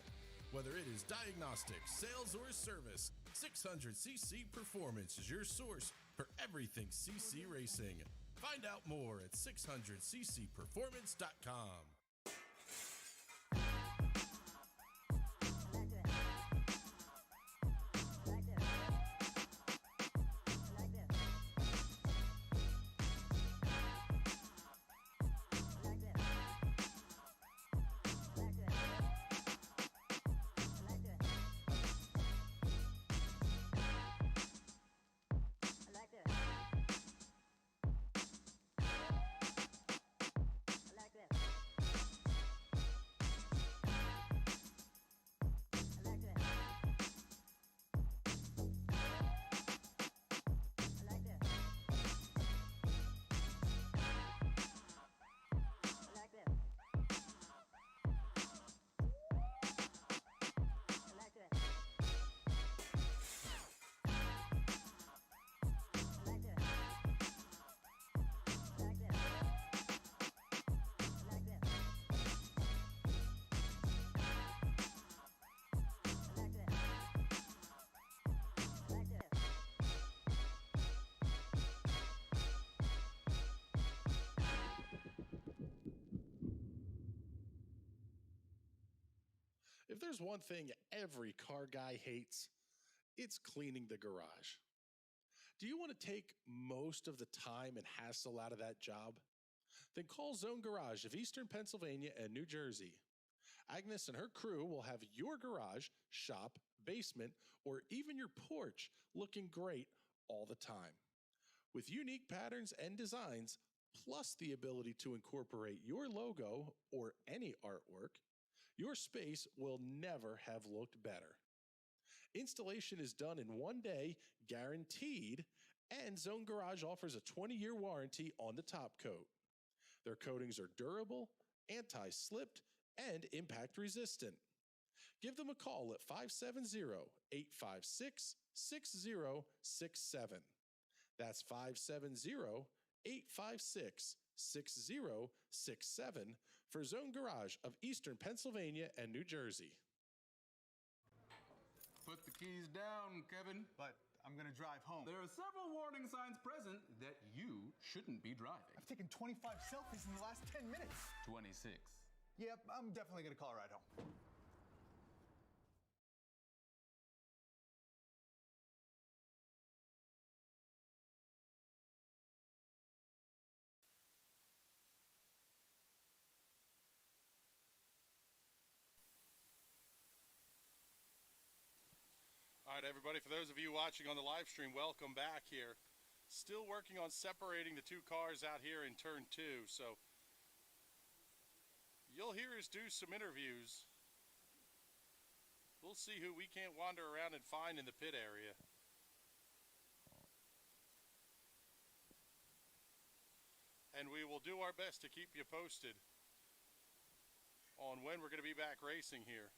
Whether it is diagnostics, sales, or service, 600cc Performance is your source for everything CC racing. Find out more at 600ccperformance.com. If there's one thing every car guy hates, it's cleaning the garage. Do you want to take most of the time and hassle out of that job? Then call Zone Garage of Eastern Pennsylvania and New Jersey. Agnes and her crew will have your garage, shop, basement, or even your porch looking great all the time. With unique patterns and designs, plus the ability to incorporate your logo or any artwork, your space will never have looked better. Installation is done in 1 day, guaranteed, and Zone Garage offers a 20-year warranty on the top coat. Their coatings are durable, anti-slipped, and impact resistant. Give them a call at 570-856-6067. That's 570-856-6067 for Zone Garage of Eastern Pennsylvania and New Jersey. Put the keys down, Kevin. But I'm going to drive home. There are several warning signs present that you shouldn't be driving. I've taken 25 selfies in the last 10 minutes. 26. Yep, I'm definitely going to call a ride home. All right, everybody, for those of you watching on the live stream, welcome back here. Still working on separating the two cars out here in turn 2, so you'll hear us do some interviews. We'll see who we can't wander around and find in the pit area. And we will do our best to keep you posted on when we're going to be back racing here.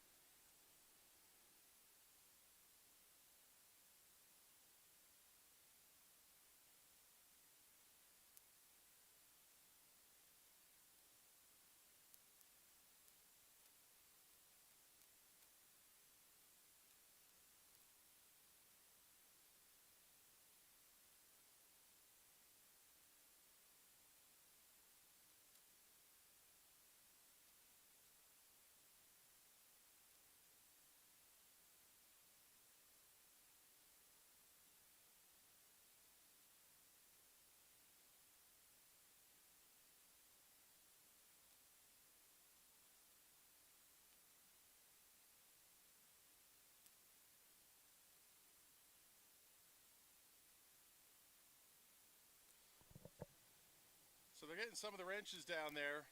So they're getting some of the wrenches down there.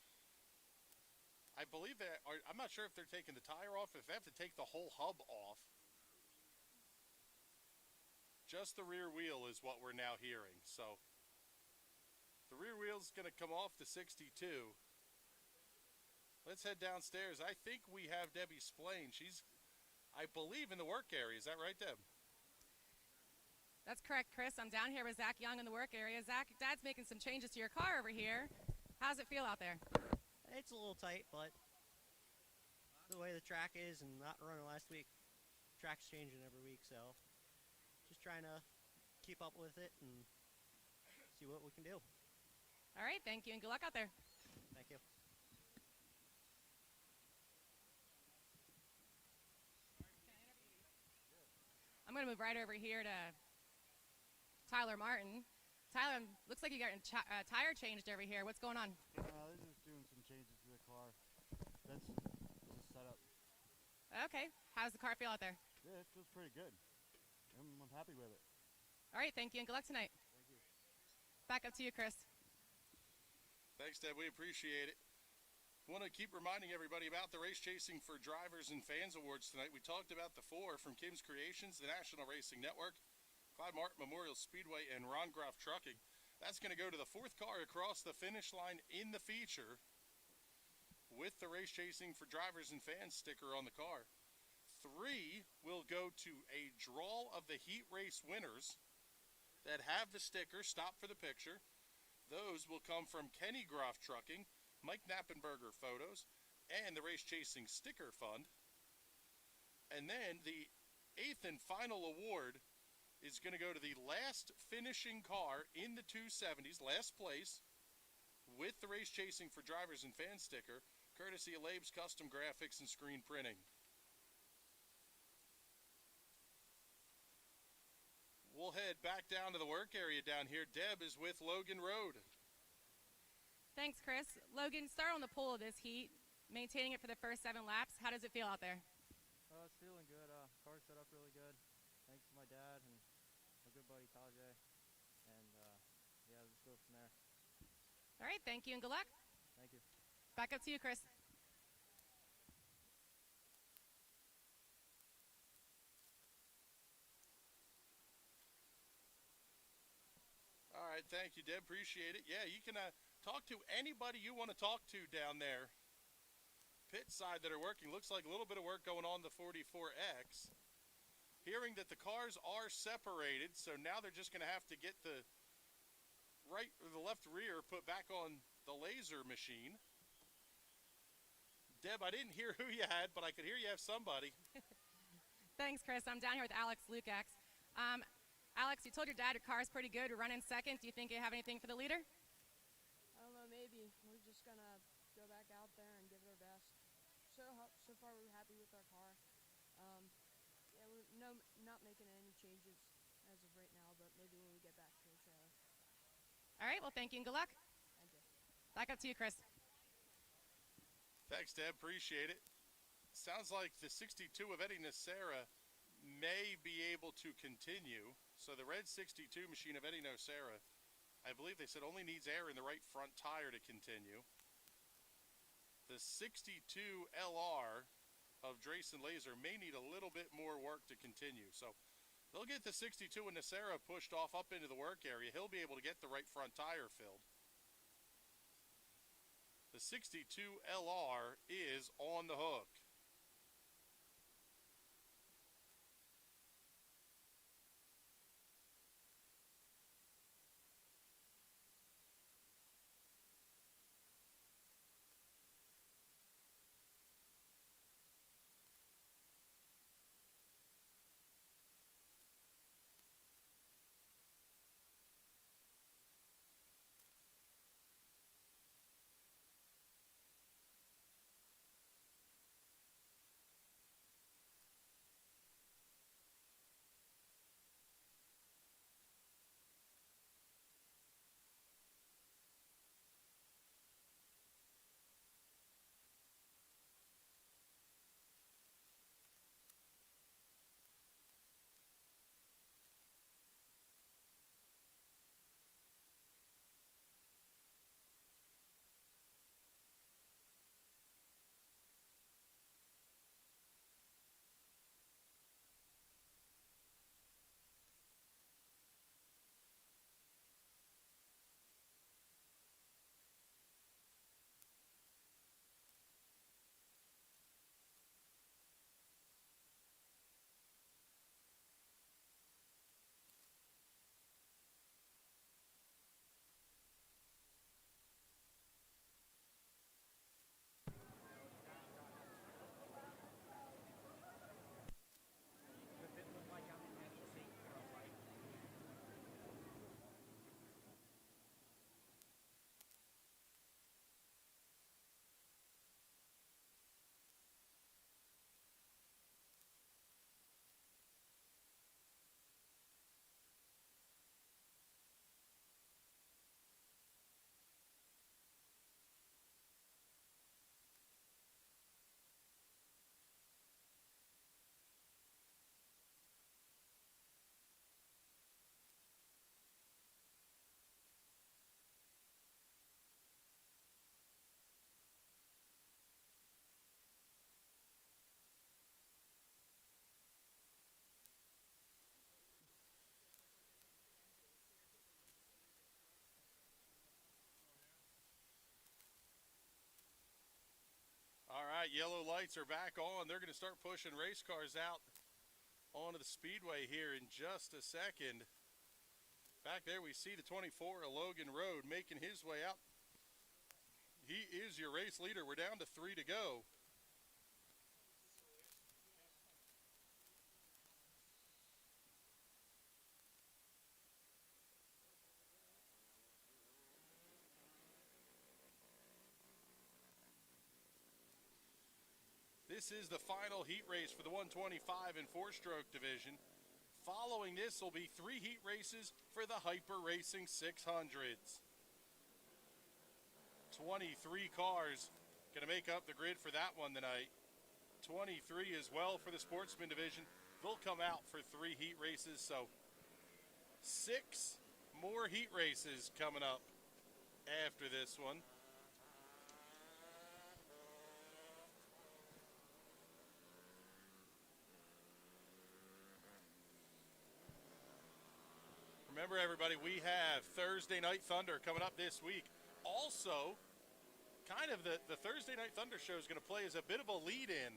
I believe that, I'm not sure if they're taking the tire off, if they have to take the whole hub off. Just the rear wheel is what we're now hearing. So the rear wheel is going to come off the 62. Let's head downstairs. I think we have Debbie Splain. She's, I believe, in the work area. Is that right, Deb? That's correct, Chris. I'm down here with Zach Young in the work area. Zach, Dad's making some changes to your car over here. How's it feel out there? It's a little tight, but the way the track is and not running last week, track's changing every week, so just trying to keep up with it and see what we can do. All right, thank you, and good luck out there. Thank you. I'm going to move right over here to Tyler Martin. Tyler, looks like you got a tire changed over here. What's going on? They're just doing some changes to the car. That's just setup. Okay. How's the car feel out there? Yeah, it feels pretty good. I'm happy with it. All right, thank you, and good luck tonight. Thank you. Back up to you, Chris. Thanks, Deb. We appreciate it. Want to keep reminding everybody about the Race Chasing for Drivers and Fans Awards tonight. We talked about the 4 from Kim's Creations, the National Racing Network, Clyde Martin Memorial Speedway, and Ron Groff Trucking. That's going to go to the 4th car across the finish line in the feature with the Race Chasing for Drivers and Fans sticker on the car. 3 will go to a draw of the heat race winners that have the sticker, stop for the picture. Those will come from Kenny Groff Trucking, Mike Knappenberger Photos, and the Race Chasing Sticker Fund. And then the 8th and final award is going to go to the last finishing car in the 270s, last place, with the Race Chasing for Drivers and Fans sticker, courtesy of Labes Custom Graphics and Screen Printing. We'll head back down to the work area down here. Deb is with Logan Road. Thanks, Chris. Logan, start on the pole of this heat, maintaining it for the first 7 laps. How does it feel out there? It's feeling good. Car set up really good. Thanks to my dad and my good buddy Tajay. And yeah, let's go from there. All right, thank you and good luck. Thank you. Back up to you, Chris. All right, thank you, Deb. Appreciate it. Yeah, you can talk to anybody you want to talk to down there. Pit side that are working. Looks like a little bit of work going on the 44X. Hearing that the cars are separated, so now they're just going to have to get the right or the left rear put back on the laser machine. Deb, I didn't hear who you had, but I could hear you have somebody. Thanks, Chris. I'm down here with Alex Lukacs. Alex, you told your dad your car's pretty good. We're running second. Do you think you have anything for the leader? I don't know, maybe. We're just going to go back out there and give it our best. So far, we're happy with our car. Yeah, we're not making any changes as of right now, but maybe when we get back to the trailer. All right, well, thank you and good luck. Thank you. Back up to you, Chris. Thanks, Deb. Appreciate it. Sounds like the 62 of Eddie Nacera may be able to continue. So the red 62 machine of Eddie Nacera, I believe they said only needs air in the right front tire to continue. The 62 LR of Drayson Laser may need a little bit more work to continue. So they'll get the 62 and Nacera pushed off up into the work area. He'll be able to get the right front tire filled. The 62 LR is on the hook. All right, yellow lights are back on. They're going to start pushing race cars out onto the Speedway here in just a second. Back there we see the 24 of Logan Road making his way out. He is your race leader. We're down to 3 to go. This is the final heat race for the 125 and 4-stroke division. Following this will be 3 heat races for the Hyper Racing 600s. 23 cars going to make up the grid for that one tonight. 23 as well for the Sportsman division. They'll come out for 3 heat races, so 6 more heat races coming up after this one. Remember, everybody, we have Thursday Night Thunder coming up this week. Also, kind of the Thursday Night Thunder show is going to play as a bit of a lead-in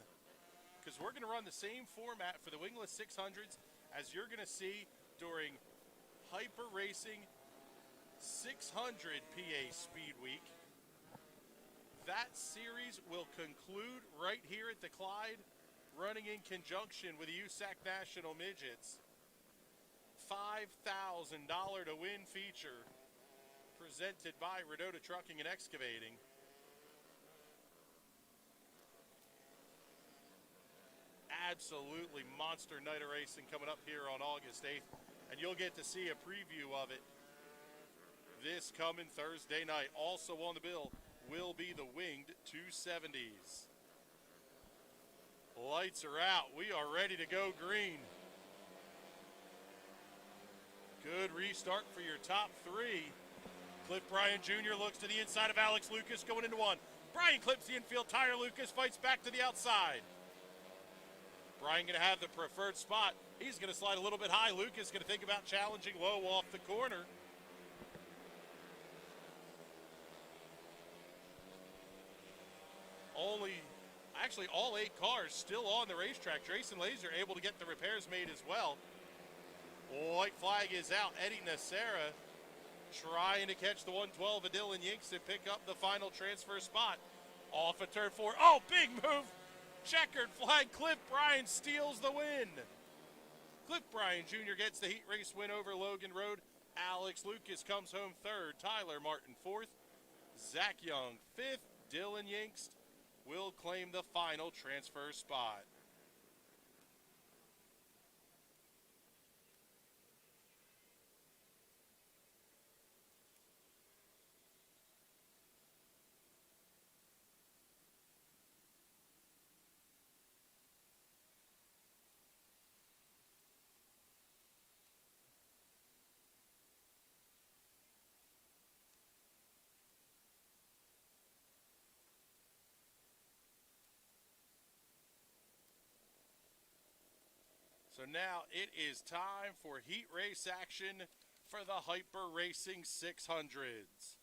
because we're going to run the same format for the wingless 600s as you're going to see during Hyper Racing 600 PA Speed Week. That series will conclude right here at the Clyde, running in conjunction with the USAC National Midgets. $5,000 to win feature presented by Redota Trucking and Excavating. Absolutely monster night of racing coming up here on August 8th, and you'll get to see a preview of it this coming Thursday night. Also on the bill will be the winged 270s. Lights are out. We are ready to go green. Good restart for your top 3. Cliff Bryan Jr. looks to the inside of Alex Lucas going into 1. Bryan clips the infield tire. Lucas fights back to the outside. Bryan going to have the preferred spot. He's going to slide a little bit high. Lucas going to think about challenging low off the corner. Actually, all 8 cars still on the racetrack. Drayson Laser able to get the repairs made as well. White flag is out. Eddie Nacera trying to catch the 112 of Dylan Yinks and pick up the final transfer spot. Off of turn 4. Oh, big move. Checkered flag. Cliff Bryan steals the win. Cliff Bryan Jr. gets the heat race win over Logan Road. Alex Lucas comes home 3rd. Tyler Martin 4th. Zach Young 5th. Dylan Yinks will claim the final transfer spot. So now it is time for heat race action for the Hyper Racing 600s.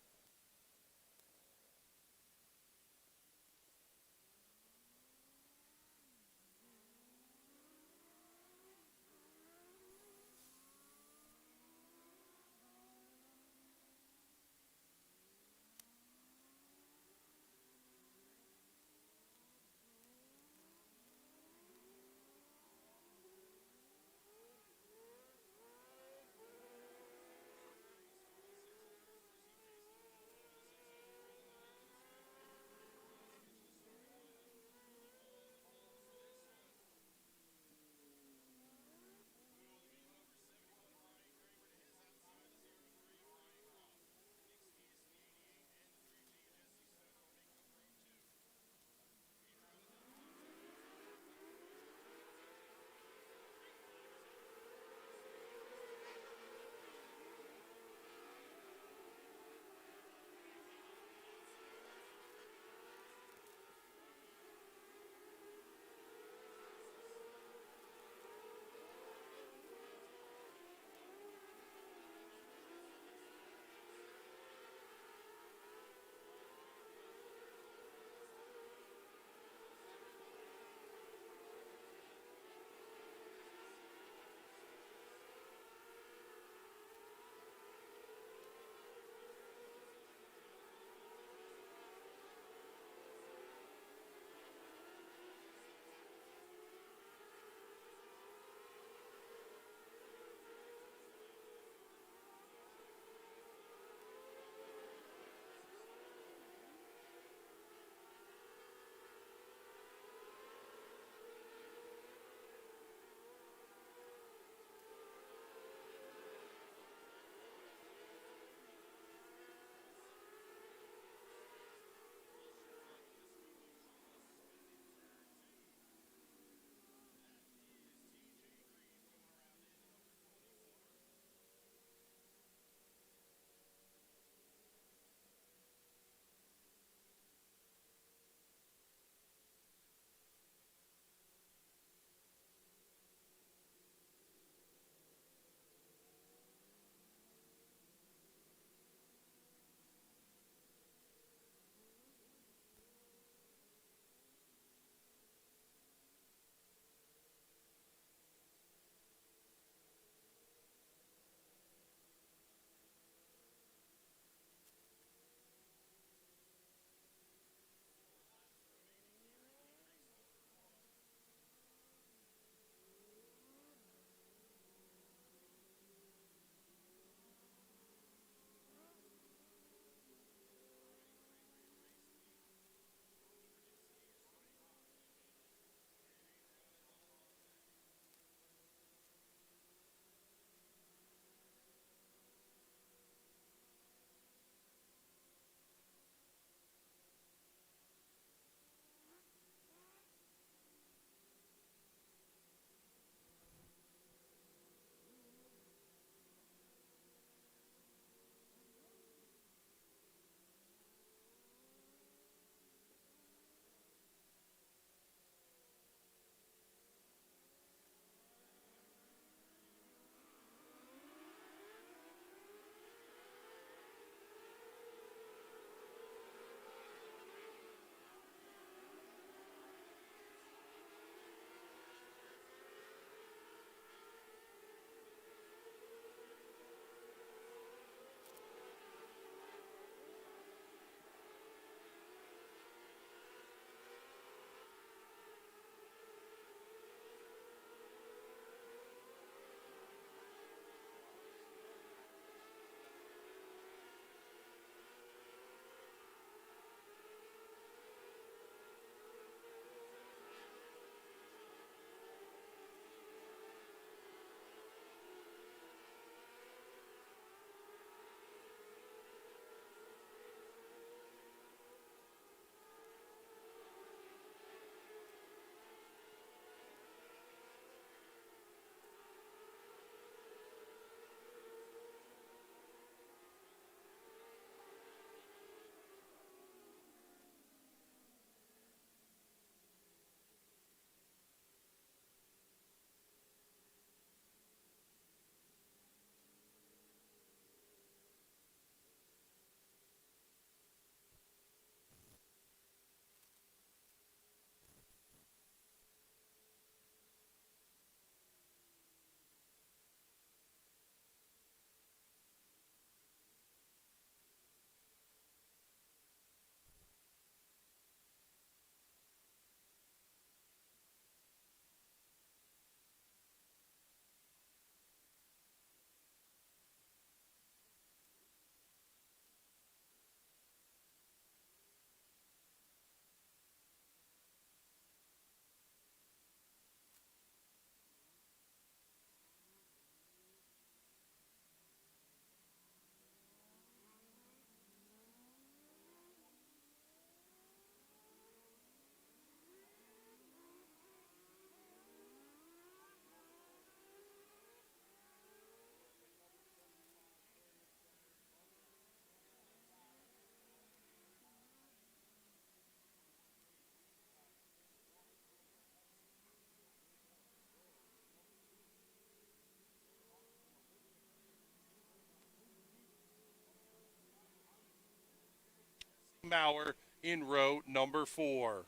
Maurer in row number 4.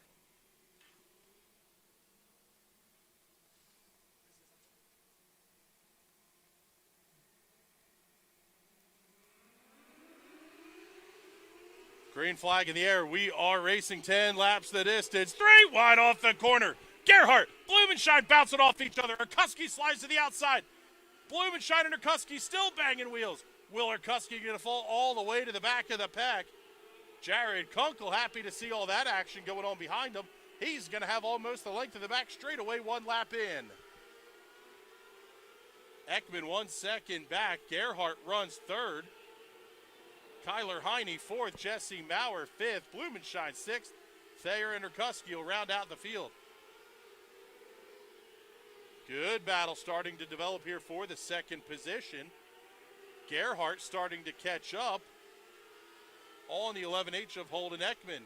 Green flag in the air. We are racing 10 laps the distance. 3 wide off the corner. Gerhardt, Blumenschein bouncing off each other. Erkuski slides to the outside. Blumenschein and Erkuski still banging wheels. Will Erkuski going to fall all the way to the back of the pack? Jared Kunkel happy to see all that action going on behind him. He's going to have almost the length of the back straightaway 1 lap in. Ekman 1 second back. Gerhardt runs 3rd. Kyler Heine 4th. Jesse Maurer 5th. Blumenschein 6th. Thayer and Erkuski will round out the field. Good battle starting to develop here for the 2nd position. Gerhardt starting to catch up on the 11H of Holden Ekman.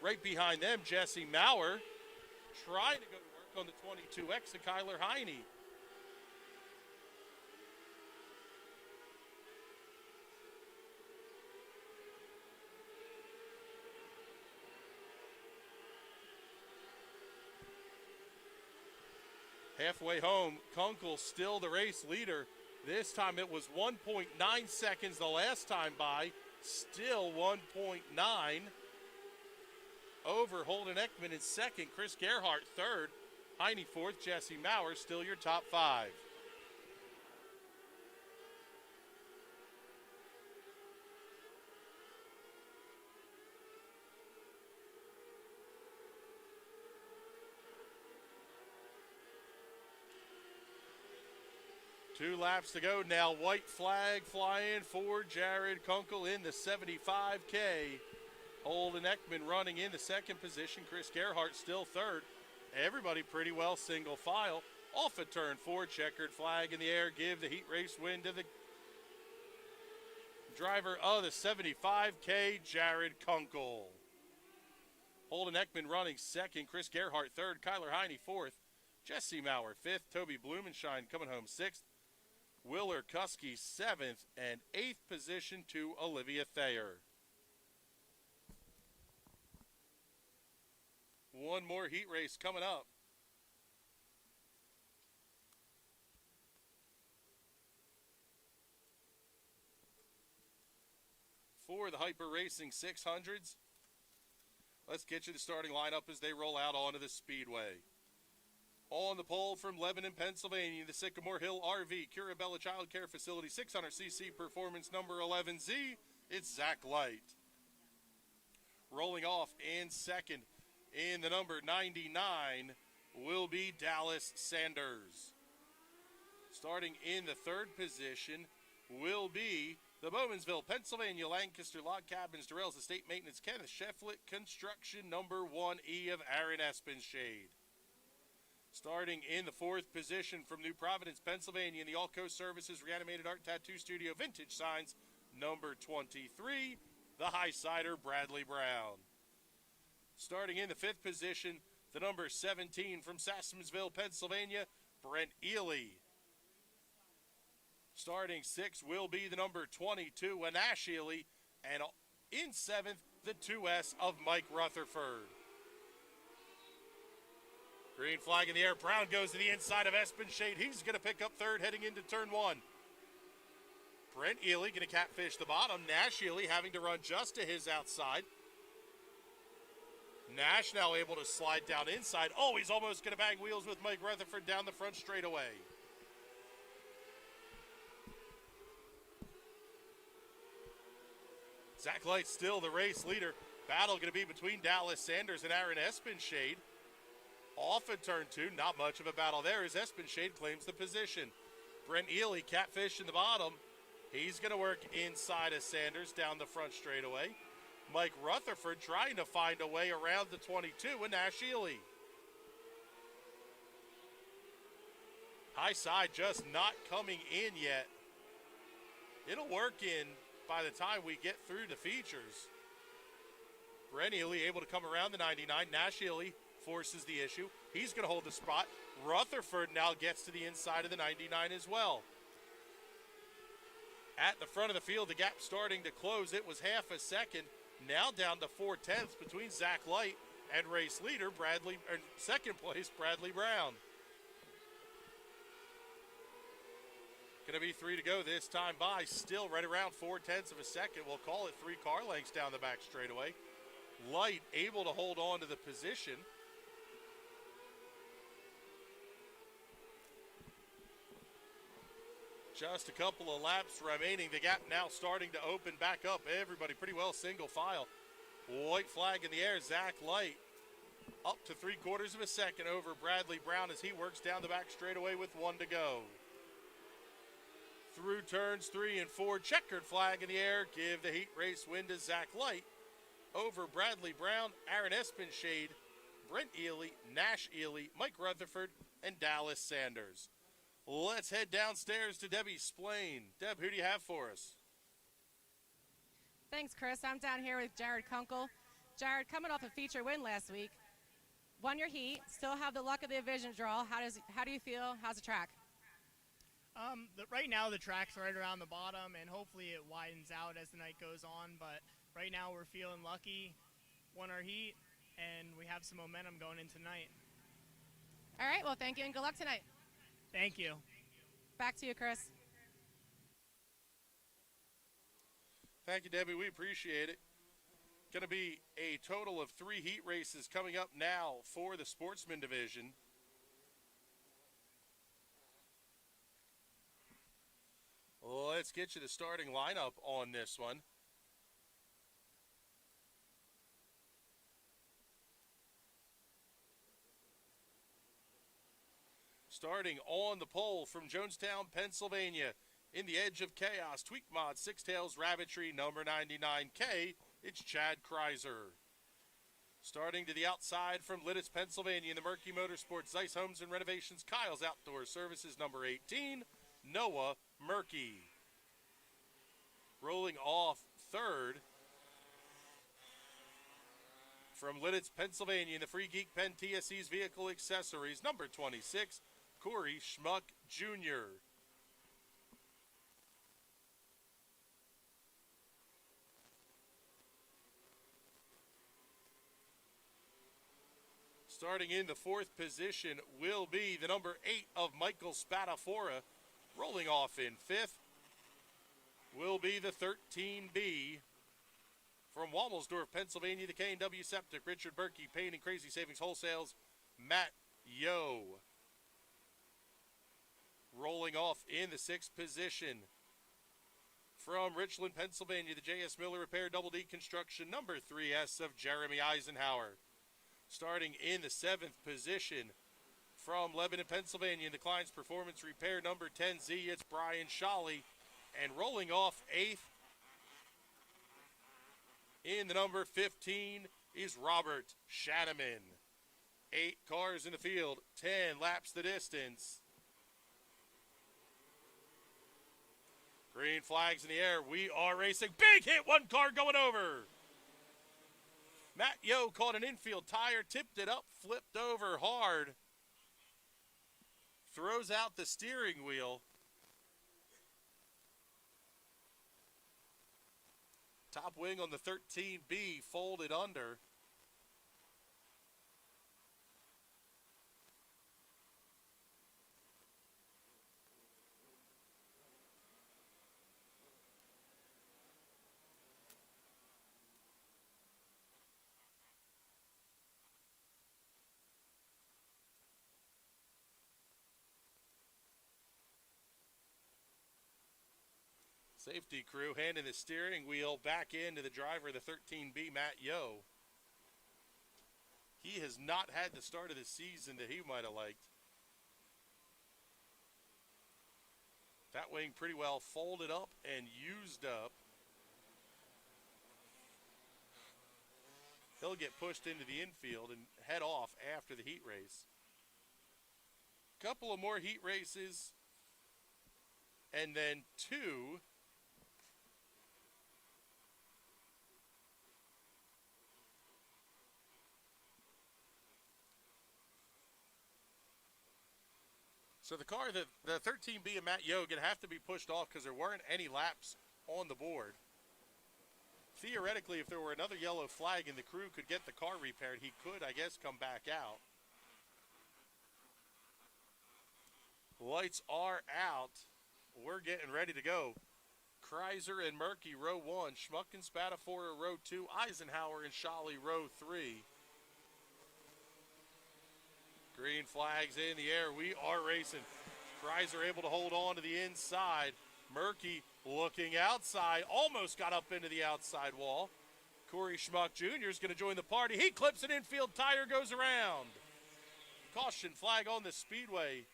Right behind them, Jesse Maurer trying to go to work on the 22X of Kyler Heine. Halfway home, Kunkel still the race leader. This time it was 1.9 seconds the last time by. Still 1.9 over Holden Ekman in 2nd. Chris Gerhardt 3rd. Heine 4th. Jesse Maurer still your top 5. Two laps to go now. White flag flying for Jared Kunkel in the 75K. Holden Ekman running in the 2nd position. Chris Gerhardt still 3rd. Everybody pretty well single file. Off a turn 4, checkered flag in the air. Give the heat race win to the driver of the 75K, Jared Kunkel. Holden Ekman running 2nd. Chris Gerhardt 3rd. Kyler Heine 4th. Jesse Maurer 5th. Toby Blumenschein coming home 6th. Will Erkuski 7th, and 8th position to Olivia Thayer. One more heat race coming up. For the Hyper Racing 600s, let's get you the starting lineup as they roll out onto the Speedway. On the pole from Lebanon, Pennsylvania, the Sycamore Hill RV Curabella Child Care Facility 600cc Performance number 11Z, it's Zach Light. Rolling off in 2nd in the number 99 will be Dallas Sanders. Starting in the 3rd position will be the Bowmansville, Pennsylvania Lancaster Log Cabins Durrell's Estate Maintenance Kenneth Shefflet Construction number 1E of Aaron Espenshade. Starting in the 4th position from New Providence, Pennsylvania, in the All Coast Services Reanimated Art Tattoo Studio Vintage Signs, number 23, the Highsider Bradley Brown. Starting in the 5th position, the number 17 from Sassamsville, Pennsylvania, Brent Ely. Starting 6th will be the number 22, Anash Ely, and in 7th, the 2S of Mike Rutherford. Green flag in the air. Brown goes to the inside of Espenshade. He's going to pick up 3rd heading into turn 1. Brent Ely going to catfish the bottom. Nash Ely having to run just to his outside. Nash now able to slide down inside. Oh, he's almost going to bang wheels with Mike Rutherford down the front straightaway. Zach Light still the race leader. Battle going to be between Dallas Sanders and Aaron Espenshade. Off at turn 2, not much of a battle there as Espenshade claims the position. Brent Ely catfish in the bottom. He's going to work inside of Sanders down the front straightaway. Mike Rutherford trying to find a way around the 22 and Nash Ely. High side just not coming in yet. It'll work in by the time we get through the features. Brent Ely able to come around the 99. Nash Ely forces the issue. He's going to hold the spot. Rutherford now gets to the inside of the 99 as well. At the front of the field, the gap starting to close. It was half a second. Now down to 4/10 between Zach Light and race leader second place Bradley Brown. Going to be 3 to go this time by. Still right around 4/10 of a second. We'll call it 3 car lengths down the back straightaway. Light able to hold on to the position. Just a couple of laps remaining. The gap now starting to open back up. Everybody pretty well single file. White flag in the air. Zach Light up to 3/4 of a second over Bradley Brown as he works down the back straightaway with 1 to go. Through turns 3 and 4, checkered flag in the air. Give the heat race win to Zach Light over Bradley Brown, Aaron Espenshade, Brent Ely, Nash Ely, Mike Rutherford, and Dallas Sanders. Let's head downstairs to Debbie Splain. Deb, who do you have for us? Thanks, Chris. I'm down here with Jared Kunkel. Jared, coming off a feature win last week, won your heat, still have the luck of the division draw. How do you feel? How's the track? Right now the track's right around the bottom, and hopefully it widens out as the night goes on. But right now we're feeling lucky, won our heat, and we have some momentum going into tonight. All right, well, thank you, and good luck tonight. Thank you. Back to you, Chris. Thank you, Debbie. We appreciate it. Going to be a total of 3 heat races coming up now for the Sportsman division. Let's get you the starting lineup on this one. Starting on the pole from Jonestown, Pennsylvania, in the edge of chaos, Tweak Mod, Six Tails Rabbitry, number 99K, it's Chad Kreiser. Starting to the outside from Lidditz, Pennsylvania, in the Murky Motorsports, Zeiss Homes and Renovations, Kyle's Outdoor Services, number 18, Noah Murky. Rolling off third from Lidditz, Pennsylvania, in the Free Geek Pen TSE's Vehicle Accessories, number 26, Corey Schmuck Jr. Starting in the 4th position will be the number 8 of Michael Spadafora. Rolling off in 5th will be the 13B from Wamelsdorf, Pennsylvania, the K&W Septic, Richard Berkey, Payne and Crazy Savings Wholesales, Matt Yo. Rolling off in the 6th position from Richland, Pennsylvania, the J.S. Miller Repair Double D Construction, number 3S of Jeremy Eisenhower. Starting in the 7th position from Lebanon, Pennsylvania, the Klein's Performance Repair, number 10Z, it's Brian Shawley. And rolling off 8th in the number 15 is Robert Shanaman. 8 cars in the field, 10 laps the distance. Green flags in the air. We are racing. Big hit, 1 car going over. Matt Yo caught an infield tire, tipped it up, flipped over hard. Throws out the steering wheel. Top wing on the 13B folded under. Safety crew handing the steering wheel back into the driver of the 13B, Matt Yo. He has not had the start of the season that he might have liked. That wing pretty well folded up and used up. He'll get pushed into the infield and head off after the heat race. Couple of more heat races, and then 2 So the car, the 13B and Matt Yo, going to have to be pushed off because there weren't any laps on the board. theoretically, if there were another yellow flag and the crew could get the car repaired, he could, I guess, come back out. Lights are out. We're getting ready to go. Kreiser and Murky, row 1. Schmuck and Spatafora, row 2. Eisenhower and Scholle, row 3. Green flags in the air. We are racing. Kreiser able to hold on to the inside. Murky looking outside. Almost got up into the outside wall. Corey Schmuck Jr. is going to join the party. He clips an infield tire, goes around. Caution flag on the Speedway.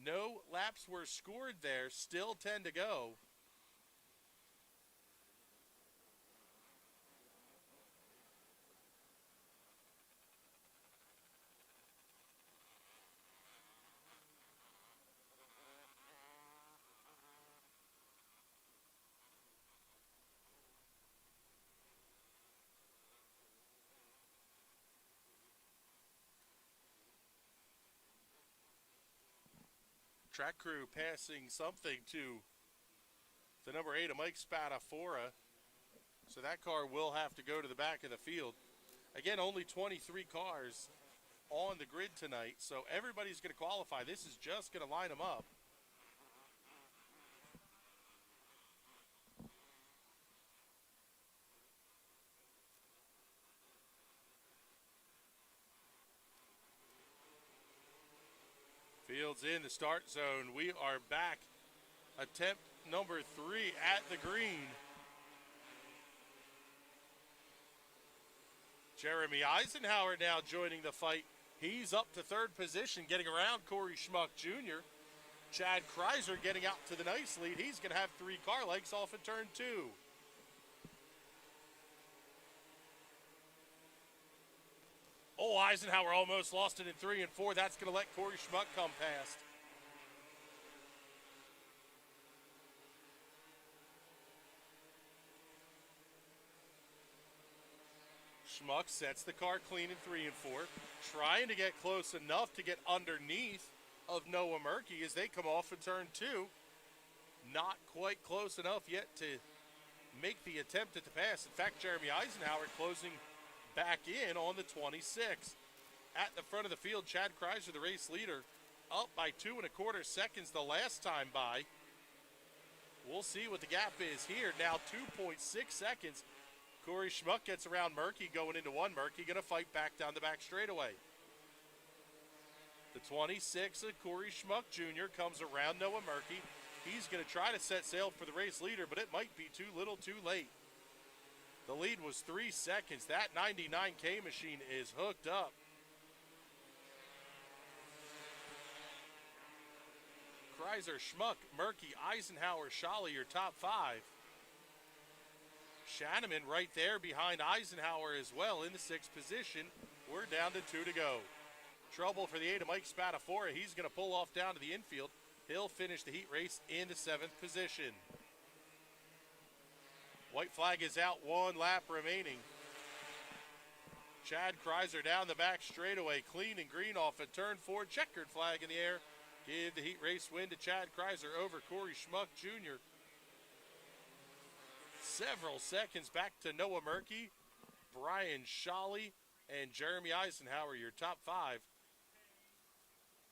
No laps were scored there. Still 10 to go. Track crew passing something to the number 8 of Mike Spatafora. So that car will have to go to the back of the field. Again, only 23 cars on the grid tonight, so everybody's going to qualify. This is just going to line them up. Fields in the start zone. We are back. Attempt number 3 at the green. Jeremy Eisenhower now joining the fight. He's up to 3rd position, getting around Corey Schmuck Jr. Chad Kreiser getting out to the nice lead. He's going to have 3 car legs off at turn 2. Oh, Eisenhower almost lost it in 3 and 4. That's going to let Corey Schmuck come past. Schmuck sets the car clean in 3 and 4, trying to get close enough to get underneath of Noah Murky as they come off in turn 2. Not quite close enough yet to make the attempt at the pass. In fact, Jeremy Eisenhower closing back in on the 26. At the front of the field, Chad Kreiser, the race leader, up by 2 1/4 seconds the last time by. We'll see what the gap is here. Now 2.6 seconds. Corey Schmuck gets around Murky going into 1. Murky going to fight back down the back straightaway. The 26 of Corey Schmuck Jr. comes around Noah Murky. He's going to try to set sail for the race leader, but it might be too little too late. The lead was 3 seconds. That 99K machine is hooked up. Kreiser, Schmuck, Murky, Eisenhower, Scholle, your top 5. Shanneman right there behind Eisenhower as well in the 6th position. We're down to 2 to go. Trouble for the 8 of Mike Spatafora. He's going to pull off down to the infield. He'll finish the heat race in the 7th position. White flag is out, 1 lap remaining. Chad Kreiser down the back straightaway, clean and green off at turn 4. Checkered flag in the air. Give the heat race win to Chad Kreiser over Corey Schmuck Jr. Several seconds back to Noah Murky, Brian Scholle, and Jeremy Eisenhower, your top 5.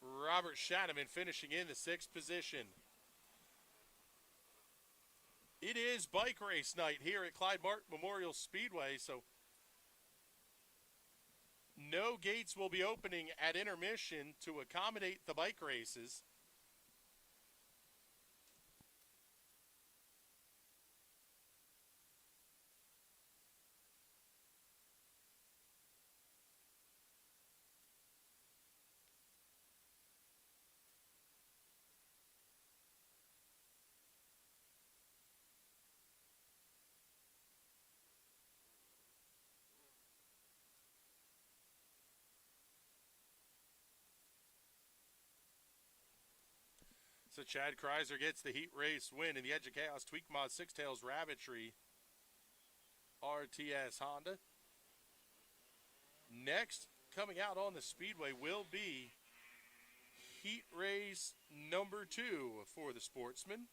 Robert Shanneman finishing in the 6th position. It is bike race night here at Clyde Martin Memorial Speedway, so no gates will be opening at intermission to accommodate the bike races. So Chad Kreiser gets the heat race win in the Edge of Chaos Tweak Mod 6 Tails Rabbitry RTS Honda. Next, coming out on the Speedway will be Heat Race number 2 for the Sportsman.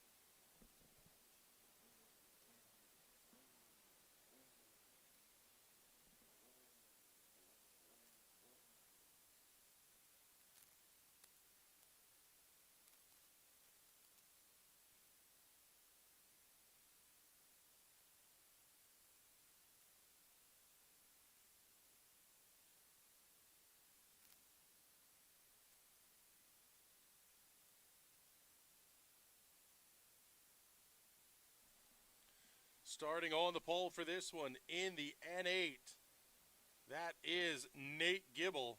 Starting on the pole for this one in the N8, that is Nate Gibble.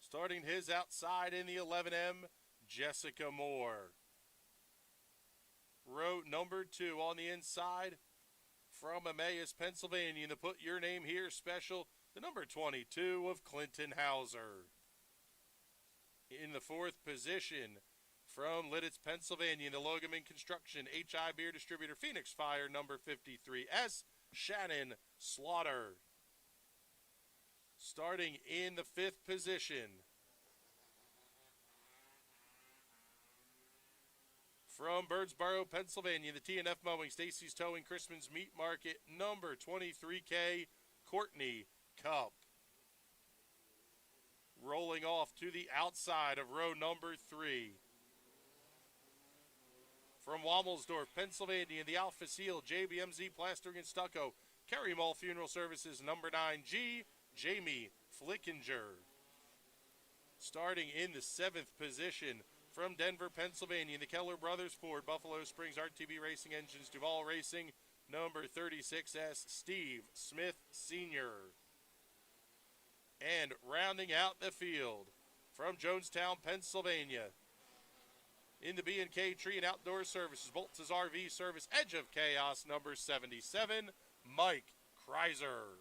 Starting his outside in the 11M, Jessica Moore. Row number 2 on the inside from Emmaus, Pennsylvania. The Put Your Name Here special, the number 22 of Clinton Hauser. In the 4th position, from Lidditz, Pennsylvania, the Logaman Construction HI Beer Distributor Phoenix Fire number 53S, Shannon Slaughter. Starting in the 5th position, from Birdsboro, Pennsylvania, the TNF Mowing, Stacy's Towing, Christman's Meat Market number 23K, Courtney Cup. Rolling off to the outside of row number 3. From Womelsdorf, Pennsylvania, the Alpha Seal, JBMZ Plastering and Stucco, Kerry Mall Funeral Services, number 9G, Jamie Flickinger. Starting in the 7th position, from Denver, Pennsylvania, the Keller Brothers Ford, Buffalo Springs RTV Racing Engines, Duval Racing, number 36S, Steve Smith Sr. And rounding out the field, from Jonestown, Pennsylvania, in the B&K Tree and Outdoor Services, Bolts' RV Service, Edge of Chaos, number 77, Mike Kreiser.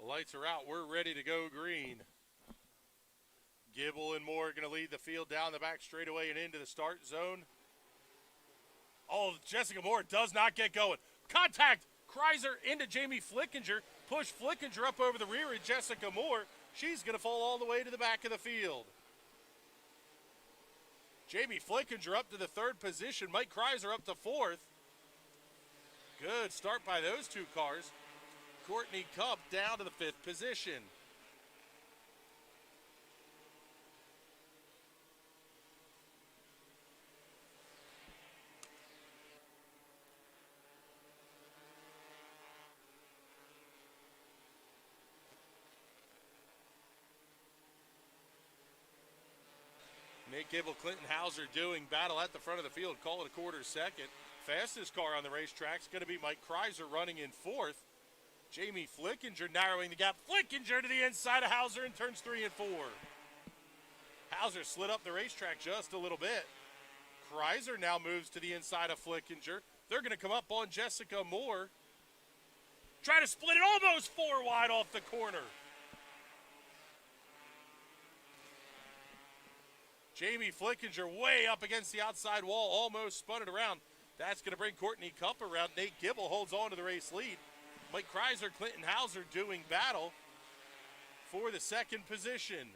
Lights are out. We're ready to go green. Gibble and Moore are going to lead the field down the back straightaway and into the start zone. Oh, Jessica Moore does not get going. Contact! Kreiser into Jamie Flickinger. Push Flickinger up over the rear of Jessica Moore. She's going to fall all the way to the back of the field. Jamie Flickinger up to the 3rd position. Mike Kreiser up to 4th. Good start by those two cars. Courtney Cup down to the 5th position. Nate Gibble, Clinton Hauser doing battle at the front of the field. Call it a quarter second. Fastest car on the racetrack is going to be Mike Kreiser running in 4th. Jamie Flickinger narrowing the gap. Flickinger to the inside of Hauser in turns 3 and 4. Hauser slid up the racetrack just a little bit. Kreiser now moves to the inside of Flickinger. They're going to come up on Jessica Moore. Try to split it almost 4 wide off the corner. Jamie Flickinger way up against the outside wall, almost spun it around. That's going to bring Courtney Cup around. Nate Gibble holds on to the race lead. Mike Kreiser, Clinton Hauser doing battle for the 2nd position.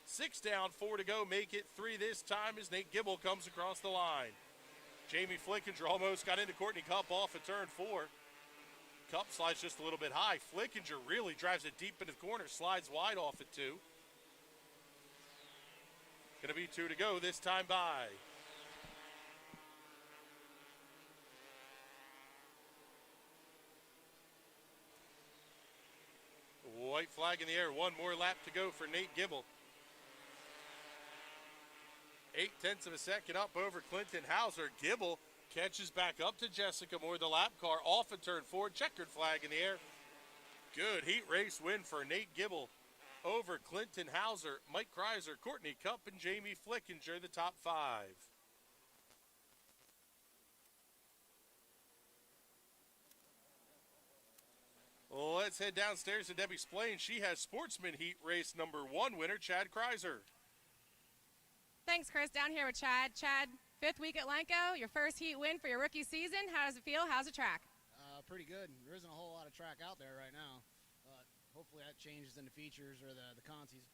6 down, 4 to go. Make it 3 this time as Nate Gibble comes across the line. Jamie Flickinger almost got into Courtney Cup off of turn 4. Cup slides just a little bit high. Flickinger really drives it deep into the corner, slides wide off at 2. Going to be 2 to go this time by. White flag in the air. One more lap to go for Nate Gibble. 0.8 of a second up over Clinton Hauser. Gibble catches back up to Jessica Moore. The lap car off a turn 4. Checkered flag in the air. Good heat race win for Nate Gibble over Clinton Hauser, Mike Kreiser, Courtney Cupp, and Jamie Flickinger, the top 5. Let's head downstairs to Debbie Splain. She has Sportsman Heat Race number 1 winner, Chad Kreiser. Thanks, Chris. Down here with Chad. Chad, 5th week at Lenko, your first heat win for your rookie season. How does it feel? How's the track? Pretty good. There isn't a whole lot of track out there right now. Hopefully that changes in the features or the consies.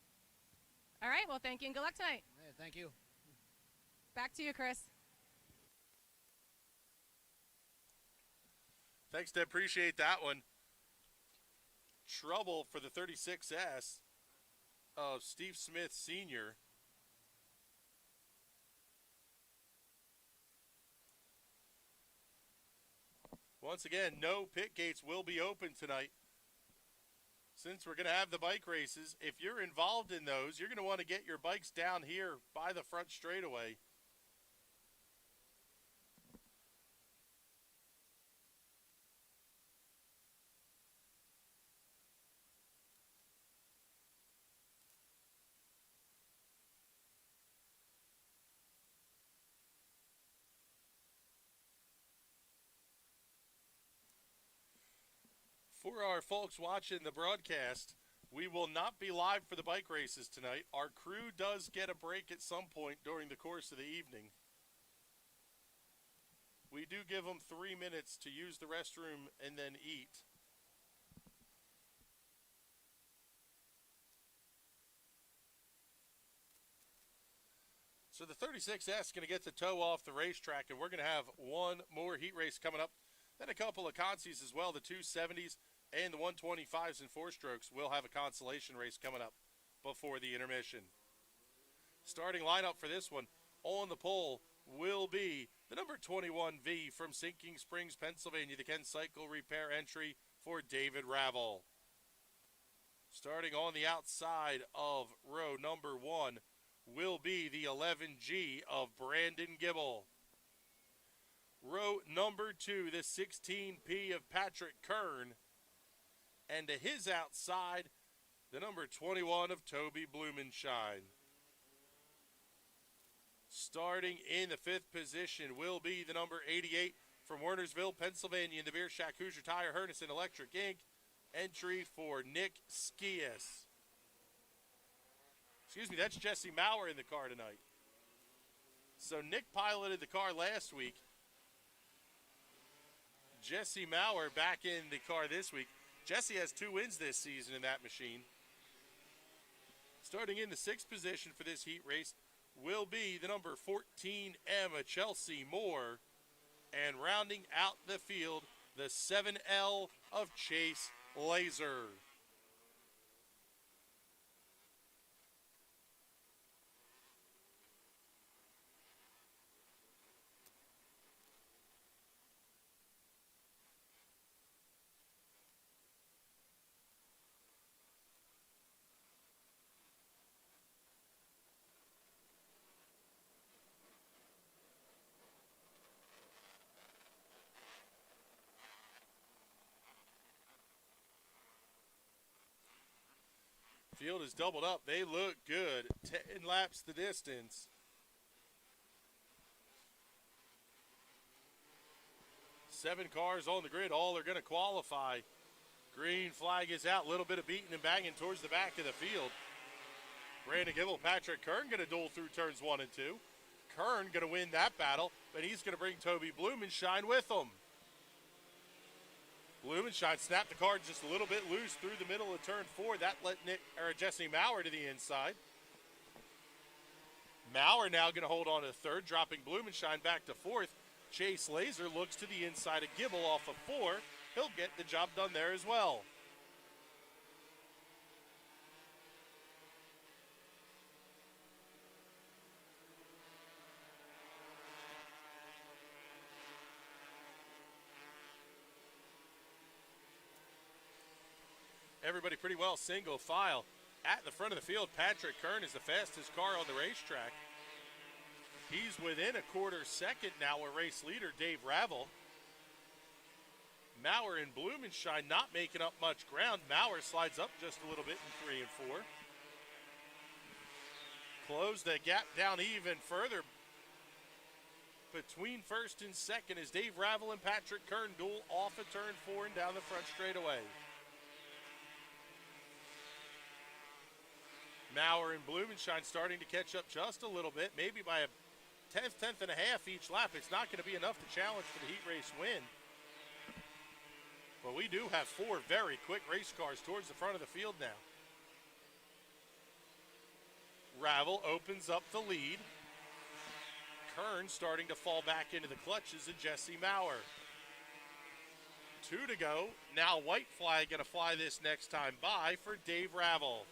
All right, well, thank you and good luck tonight. Hey, thank you. Back to you, Chris. Thanks, Deb. Appreciate that one. Trouble for the 36S of Steve Smith Sr. Once again, no pit gates will be open tonight. Since we're going to have the bike races, if you're involved in those, you're going to want to get your bikes down here by the front straightaway. For our folks watching the broadcast, we will not be live for the bike races tonight. Our crew does get a break at some point during the course of the evening. We do give them 3 minutes to use the restroom and then eat. So the 36S is going to get the toe off the racetrack, and we're going to have one more heat race coming up. Then a couple of consies as well, the 270s and the 125s and 4-strokes will have a consolation race coming up before the intermission. Starting lineup for this one on the pole will be the number 21V from Sinking Springs, Pennsylvania, the Ken Cycle Repair entry for David Ravel. Starting on the outside of row number 1 will be the 11G of Brandon Gibble. Row number 2, the 16P of Patrick Kern. And to his outside, the number 21 of Toby Blumenshine. Starting in the 5th position will be the number 88 from Wernersville, Pennsylvania, in the Beer Shack Hoosier Tire Hernison Electric Inc. Entry for Nick Skias. Excuse me, that's Jesse Maurer in the car tonight. So Nick piloted the car last week. Jesse Maurer back in the car this week. Jesse has 2 wins this season in that machine. Starting in the 6th position for this heat race will be the number 14 Emma Chelsea Moore. And rounding out the field, the 7L of Chase Laser. Field is doubled up. They look good. 10 laps the distance. Seven cars on the grid. All are going to qualify. Green flag is out. A little bit of beating and banging towards the back of the field. Brandon Gibble, Patrick Kern going to duel through turns 1 and 2. Kern going to win that battle, but he's going to bring Toby Blumenshine with him. Blumenshine snapped the car just a little bit loose through the middle of turn 4. That let Jesse Maurer to the inside. Maurer now going to hold on to 3rd, dropping Blumenshine back to 4th. Chase Laser looks to the inside of Gibble off of 4. he'll get the job done there as well. Everybody pretty well single file. At the front of the field, Patrick Kern is the fastest car on the racetrack. He's within a quarter second now of race leader Dave Ravel. Maurer and Blumenschein not making up much ground. Maurer slides up just a little bit in 3 and 4. Close the gap down even further between first and second as Dave Ravel and Patrick Kern duel off of turn 4 and down the front straightaway. Maurer and Blumenschein starting to catch up just a little bit, maybe by a tenth and a half each lap. It's not going to be enough to challenge for the heat race win. But we do have 4 very quick race cars towards the front of the field now. Ravel opens up the lead. Kern starting to fall back into the clutches of Jesse Maurer. 2 to go. Now white flag going to fly this next time by for Dave Ravel.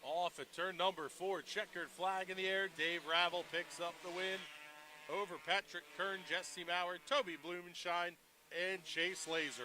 Off at turn number 4, checkered flag in the air. Dave Ravel picks up the win over Patrick Kern, Jesse Maurer, Toby Blumenschein, and Chase Laser.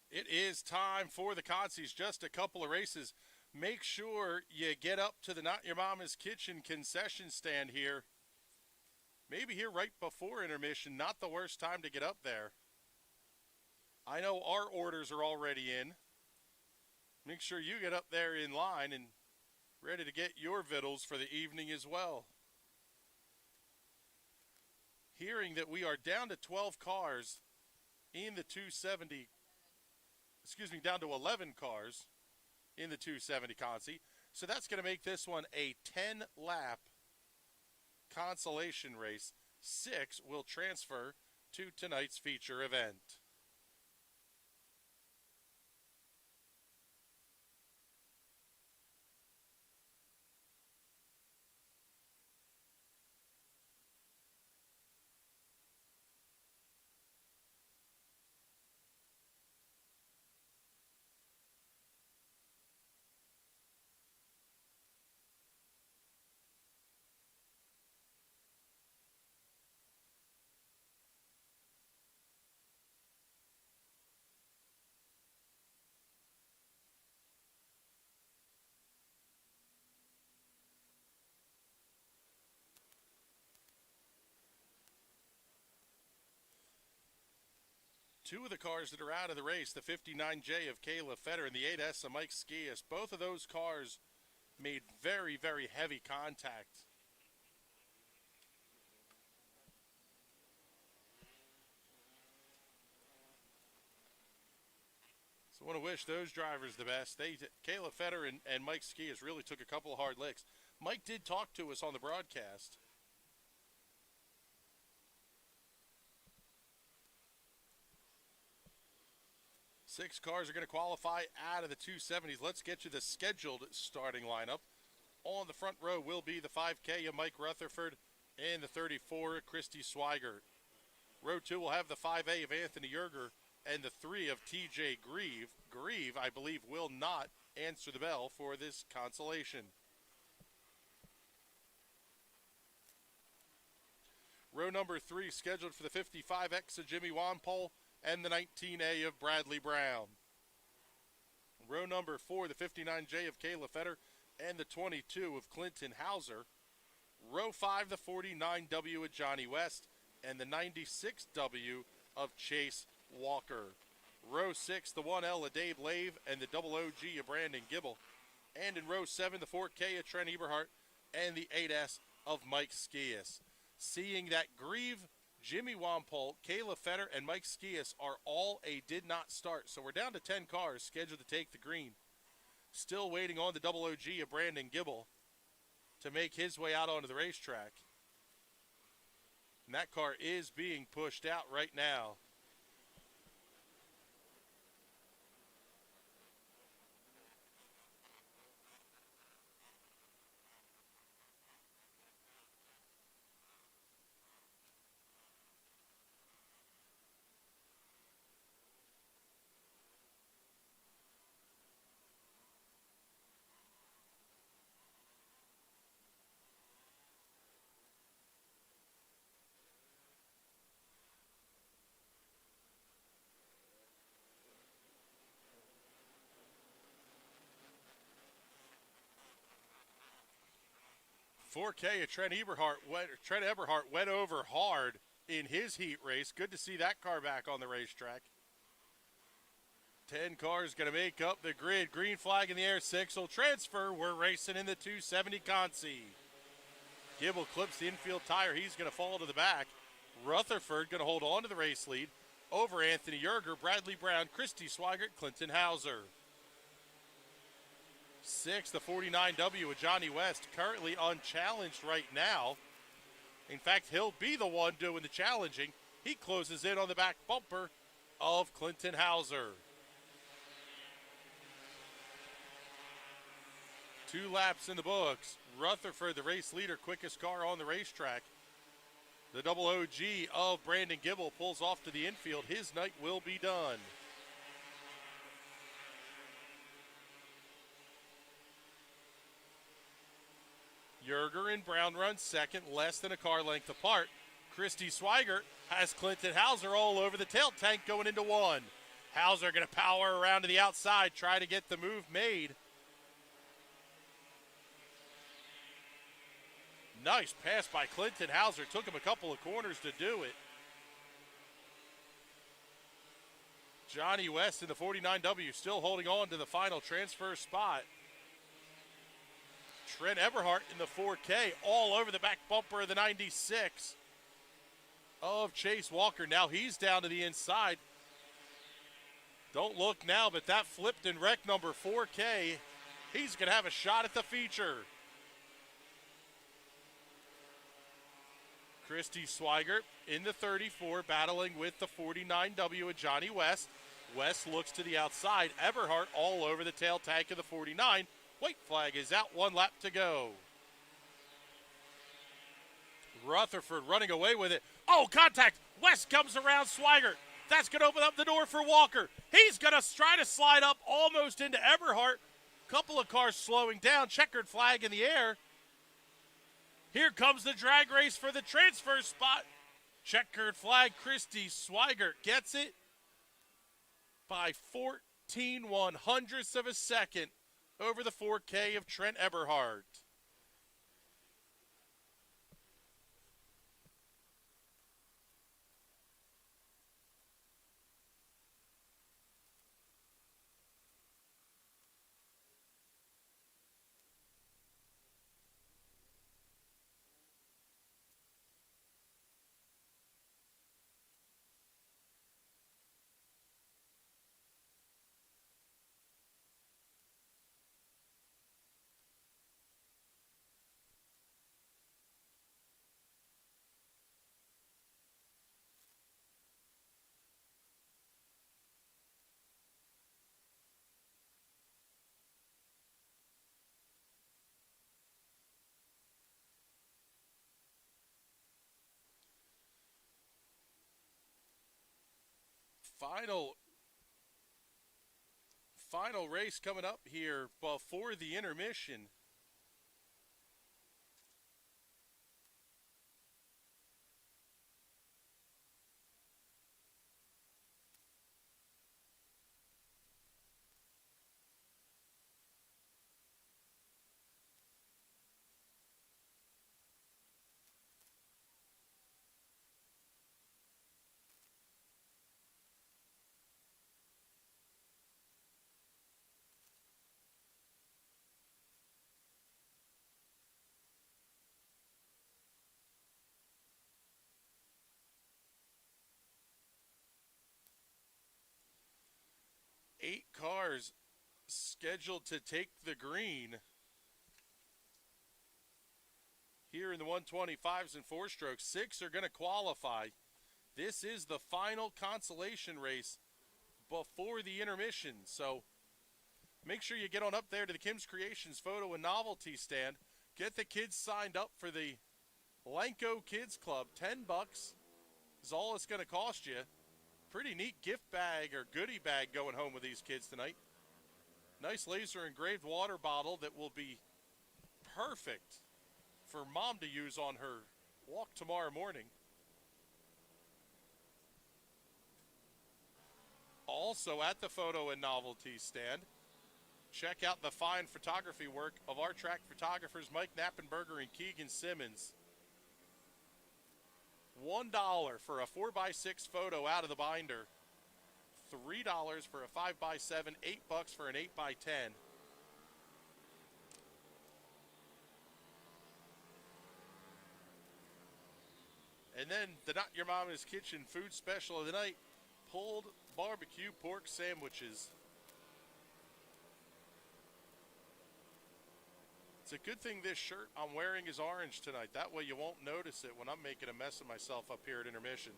It is time for the Consies. Just a couple of races. Make sure you get up to the Not Your Mama's Kitchen concession stand here. Maybe here right before intermission. Not the worst time to get up there. I know our orders are already in. Make sure you get up there in line and ready to get your vittles for the evening as well. Hearing that we are down to 12 cars in the 270, down to 11 cars in the 270 Consi. So that's going to make this one a 10-lap consolation race. 6 will transfer to tonight's feature event. Two of the cars that are out of the race, the 59J of Kayla Fetter and the 8S of Mike Skias, both of those cars made very, very heavy contact. want to wish those drivers the best. Kayla Fetter and Mike Skias really took a couple of hard licks. Mike did talk to us on the broadcast. Six cars are going to qualify out of the 270s. Let's get you the scheduled starting lineup. On the front row will be the 5K of Mike Rutherford and the 34, Christy Swigert. Row 2 will have the 5A of Anthony Yerger and the 3 of TJ Grieve. Grieve, I believe, will not answer the bell for this consolation. Row number 3 scheduled for the 55X of Jimmy Wampole and the 19A of Bradley Brown. Row number 4, the 59J of Kayla Fetter and the 22 of Clinton Hauser. Row 5, the 49W of Johnny West and the 96W of Chase Walker. Row 6, the 1L of Dave Lave and the double OG of Brandon Gibble. And in row 7, the 4K of Trent Eberhardt and the 8S of Mike Skias. Seeing that Grieve, Jimmy Wampole, Kayla Fetter, and Mike Skias are all a did not start. So we're down to 10 cars scheduled to take the green. Still waiting on the double OG of Brandon Gibble to make his way out onto the racetrack. And that car is being pushed out right now. .4K of Trent Eberhardt went over hard in his heat race. Good to see that car back on the racetrack. 10 cars going to make up the grid. Green flag in the air, 6 will transfer. We're racing in the 270 Consi. Gibble clips the infield tire. He's going to fall to the back. Rutherford going to hold on to the race lead over Anthony Yerger, Bradley Brown, Christy Swigert, Clinton Hauser. 6, the 49W of Johnny West, currently unchallenged right now. In fact, he'll be the one doing the challenging. He closes in on the back bumper of Clinton Hauser. 2 laps in the books. Rutherford, the race leader, quickest car on the racetrack. The double OG of Brandon Gibble pulls off to the infield. His night will be done. Yerger and Brown run second, less than a car length apart. Christy Swigert has Clinton Hauser all over the tail tank going into 1. Hauser going to power around to the outside, try to get the move made. Nice pass by Clinton Hauser. Took him a couple of corners to do it. Johnny West in the 49W still holding on to the final transfer spot. Trent Eberhardt in the 4K all over the back bumper of the 96 of Chase Walker. Now he's down to the inside. Don't look now, but that flipped and wrecked number 4K. He's going to have a shot at the feature. Christy Swigert in the 34 battling with the 49W of Johnny West. West looks to the outside. Eberhardt all over the tail tank of the 49. White flag is out, 1 lap to go. Rutherford running away with it. Oh, contact! West comes around Swigert. That's going to open up the door for Walker. He's going to try to slide up almost into Eberhardt. Couple of cars slowing down. Checkered flag in the air. Here comes the drag race for the transfer spot. Checkered flag. Christy Swigert gets it by 14/100ths of a second over the 4K of Trent Eberhardt. Final race coming up here before the intermission. Eight cars scheduled to take the green here in the 125s and 4-strokes. 6 are going to qualify. This is the final consolation race before the intermission. So make sure you get on up there to the Kim's Creations photo and novelty stand. Get the kids signed up for the Lanco Kids Club. $10 is all it's going to cost you. Pretty neat gift bag or goodie bag going home with these kids tonight. Nice laser engraved water bottle that will be perfect for mom to use on her walk tomorrow morning. Also at the photo and novelty stand, check out the fine photography work of our track photographers Mike Knappenberger and Keegan Simmons. $1 for a 4x6 photo out of the binder. $3 for a 5x7, $8 for an 8x10. And then the Not Your Mama's Kitchen food special of the night, pulled barbecue pork sandwiches. It's a good thing this shirt I'm wearing is orange tonight. That way you won't notice it when I'm making a mess of myself up here at intermission.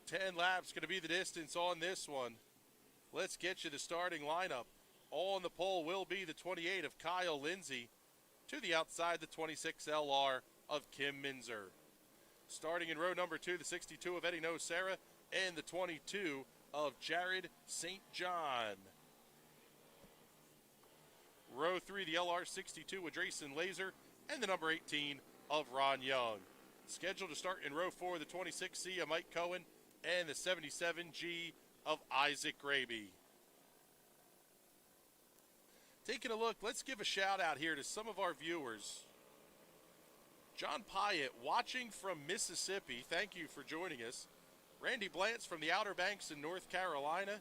10 laps going to be the distance on this one. Let's get you the starting lineup. All on the pole will be the 28 of Kyle Lindsay. To the outside, the 26 LR of Kim Minzer. Starting in row number 2, the 62 of Eddie Nocera and the 22 of Jared St. John. Row 3, the LR62 with Drayson Laser and the number 18 of Ron Young. Scheduled to start in row 4, the 26C of Mike Cohen and the 77G of Isaac Graby. Taking a look, let's give a shout out here to some of our viewers. John Pyatt watching from Mississippi, thank you for joining us. Randy Blantz from the Outer Banks in North Carolina.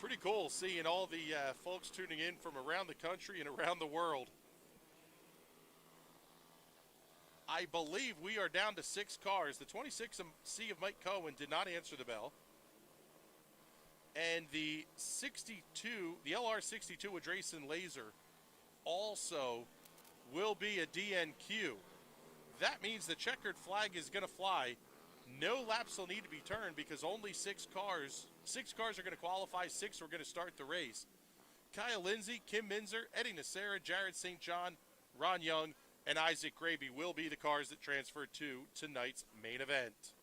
Pretty cool seeing all the folks tuning in from around the country and around the world. I believe we are down to 6 cars. The 26C of Mike Cohen did not answer the bell. And the 62, the LR62 with Drayson Laser also will be a DNQ. That means the checkered flag is going to fly. No laps will need to be turned because only 6 cars are going to qualify, 6 are going to start the race. Kyle Lindsay, Kim Minzer, Eddie Nocera, Jared St. John, Ron Young, and Isaac Graby will be the cars that transfer to tonight's main event.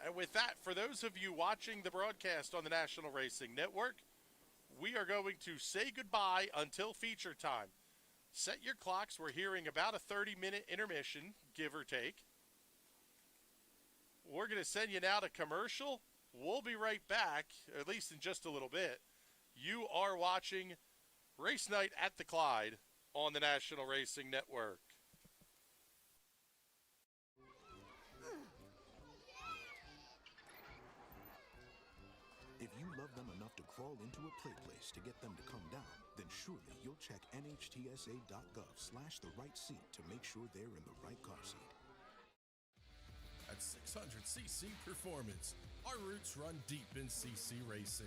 And with that, for those of you watching the broadcast on the National Racing Network, we are going to say goodbye until feature time. Set your clocks. We're hearing about a 30-minute intermission, give or take. We're going to send you now to commercial. We'll be right back, at least in just a little bit. You are watching Race Night at the Clyde on the National Racing Network. If you love them enough to crawl into a play place to get them to come down, then surely you'll check nhtsa.gov/the right seat to make sure they're in the right car seat. At 600cc Performance, our roots run deep in CC racing.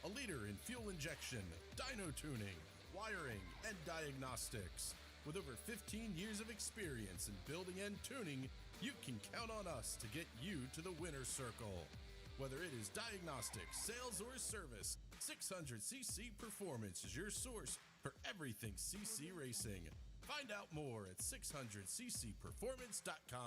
A leader in fuel injection, dyno tuning, wiring, and diagnostics. With over 15 years of experience in building and tuning, you can count on us to get you to the winner's circle. Whether it is diagnostics, sales, or service, 600cc Performance is your source for everything CC racing. Find out more at 600ccperformance.com.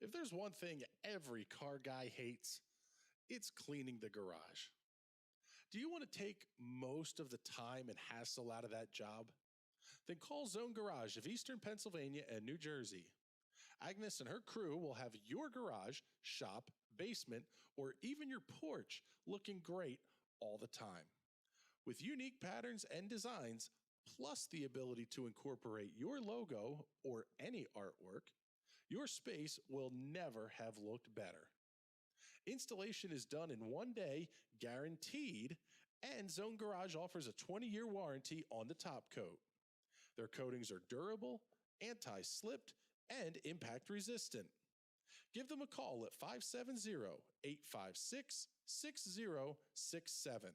If there's one thing every car guy hates, it's cleaning the garage. Do you want to take most of the time and hassle out of that job? Then call Zone Garage of Eastern Pennsylvania and New Jersey. Agnes and her crew will have your garage, shop, basement, or even your porch looking great all the time. With unique patterns and designs, plus the ability to incorporate your logo or any artwork, your space will never have looked better. Installation is done in 1 day, guaranteed, and Zone Garage offers a 20-year warranty on the top coat. Their coatings are durable, anti-slipped, and impact resistant. Give them a call at 570-856-6067.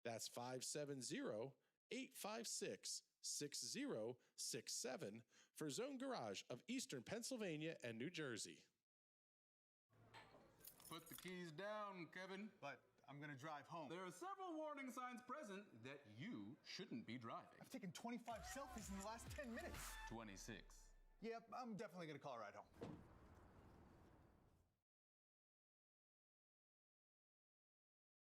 That's 570-856-6067 for Zone Garage of Eastern Pennsylvania and New Jersey. Put the keys down, Kevin. But I'm gonna drive home. There are several warning signs present that you shouldn't be driving. I've taken 25 selfies in the last 10 minutes. 26. Yep, I'm definitely gonna call a ride home.